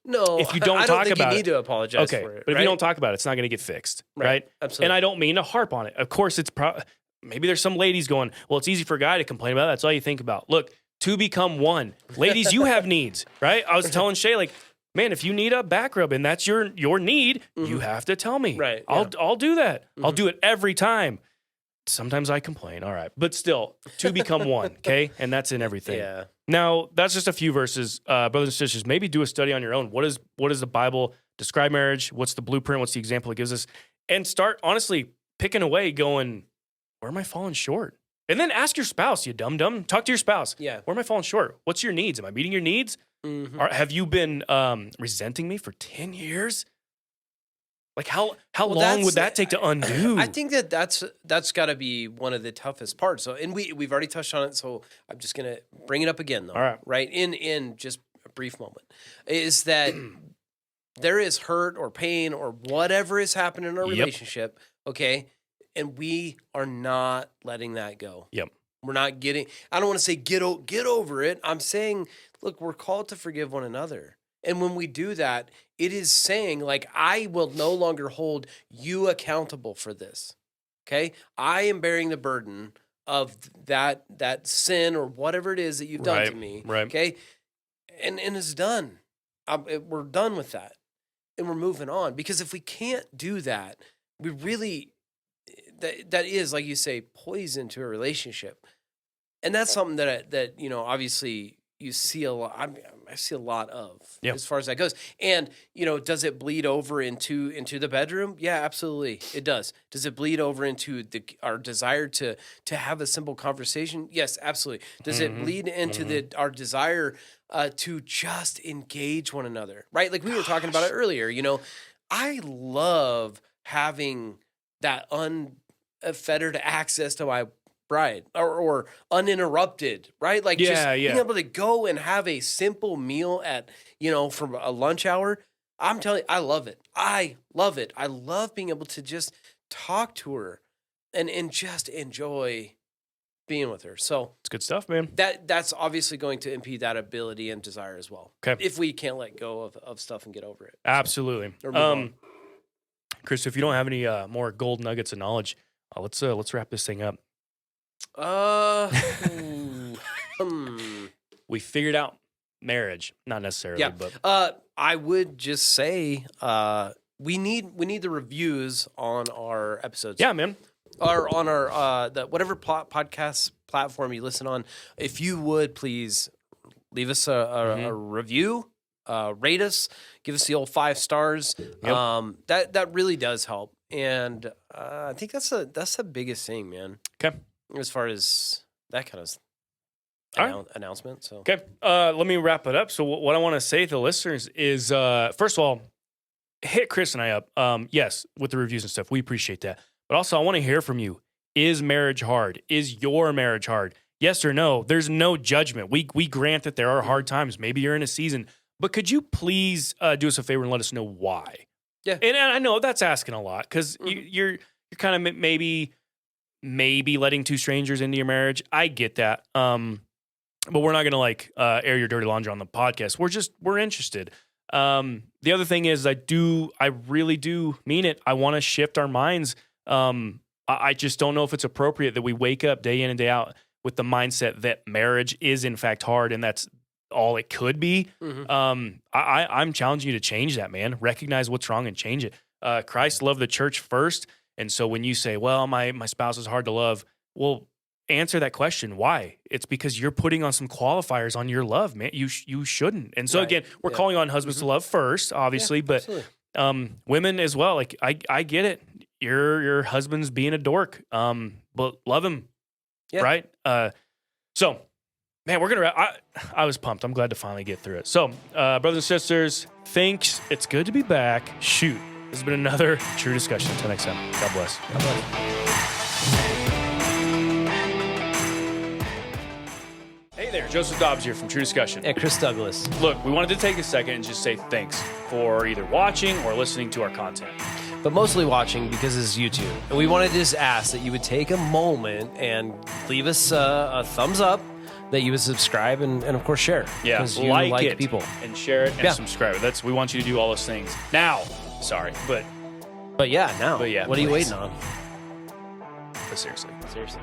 No, if you don't I talk think about you it- need to apologize okay, for it. but if right? you don't talk about it, it's not going to get fixed, right? Absolutely. And I don't mean to harp on it. Of course, it's maybe there's some ladies going, well, it's easy for a guy to complain about. That's all you think about. Look, to become one, ladies, you have needs, right? I was telling Shay, like, man, if you need a back rub and that's your need, you have to tell me. Right, I'll do that. I'll do it every time. Sometimes I complain, all right, but still, to become one, okay, and that's in everything. Yeah. Now, that's just a few verses, brothers and sisters. Maybe do a study on your own. What does the Bible describe marriage? What's the blueprint? What's the example it gives us? And start honestly picking away, going, where am I falling short? And then ask your spouse, you dumb. Talk to your spouse. Yeah. Where am I falling short? What's your needs? Am I meeting your needs? Mhm. Or have you been resenting me for 10 years? Like how Well, long would that's- that take to undo? I think that's got to be one of the toughest parts. So, and we've already touched on it. So I'm just gonna bring it up again, though. All right. Right. In just a brief moment, is that there is hurt or pain or whatever is happening in our Yep. relationship. Okay, and we are not letting that go. Yep. We're not getting. I don't want to say get over it. I'm saying, look, we're called to forgive one another. And when we do that, it is saying, like, I will no longer hold you accountable for this. Okay? I am bearing the burden of that sin or whatever it is that you've done to me. right. Okay? And it's done. We're done with that. And we're moving on. Because if we can't do that, we really, that is, like you say, poison to a relationship. And that's something that obviously you see a lot. I see a lot of as far as that goes. And does it bleed over into the bedroom? Yeah, absolutely, it does. Does it bleed over into our desire to have a simple conversation? Yes, absolutely. Does it bleed into our desire to just engage one another? Right, like we were talking about it earlier. I love having that unfettered access to my bride or uninterrupted, right? Like just being able to go and have a simple meal at, from a lunch hour. I'm telling you, I love it. I love it. I love being able to just talk to her and just enjoy being with her. So It's good stuff, man. that's obviously going to impede that ability and desire as well. Okay. If we can't let go of stuff and get over it. Absolutely. Or move on. Chris, if you don't have any more gold nuggets of knowledge, let's wrap this thing up. We figured out marriage, not necessarily, Yeah. but I would just say we need the reviews on our episodes. yeah, man. Or on our whatever podcast platform you listen on. If you would please leave us a review, rate us, give us the old 5 stars. Yep. That really does help, and I think that's the biggest thing, man. Okay. As far as that kind of All right. announcement. So Okay, let me wrap it up. So what I want to say to the listeners is, first of all, hit Chris and I up. Yes, with the reviews and stuff, we appreciate that. But also, I want to hear from you. Is marriage hard? Is your marriage hard? Yes or no? There's no judgment. We grant that there are hard times. Maybe you're in a season, but could you please do us a favor and let us know why? Yeah. And I know that's asking a lot because you're kind of maybe letting 2 strangers into your marriage. I get that. But we're not going to air your dirty laundry on the podcast. We're interested. The other thing is I really do mean it. I want to shift our minds. I just don't know if it's appropriate that we wake up day in and day out with the mindset that marriage is in fact hard and that's all it could be. I'm challenging you to change that, man. Recognize what's wrong and change it. Christ loved the church first. And so when you say, well, my spouse is hard to love, well, answer that question. Why? It's because you're putting on some qualifiers on your love, man. You shouldn't. And so again, we're calling on husbands to love first, obviously, but women as well. Like I get it. Your husband's being a dork, but love him, right? So, man, we're gonna. I was pumped. I'm glad to finally get through it. So, brothers and sisters, thanks. It's good to be back. Shoot, this has been another true discussion. Until next time, God bless. God bless. Hey there, Joseph Dobbs here from True Discussion. And Chris Douglas. Look, we wanted to take a second and just say thanks for either watching or listening to our content. But mostly watching because it's YouTube. And we wanted to just ask that you would take a moment and leave us a thumbs up, that you would subscribe and of course share. Yeah, because you like like it people. And share it and subscribe. We want you to do all those things. Now, sorry, but But yeah, now. But yeah, what are you please. waiting on? seriously. Seriously.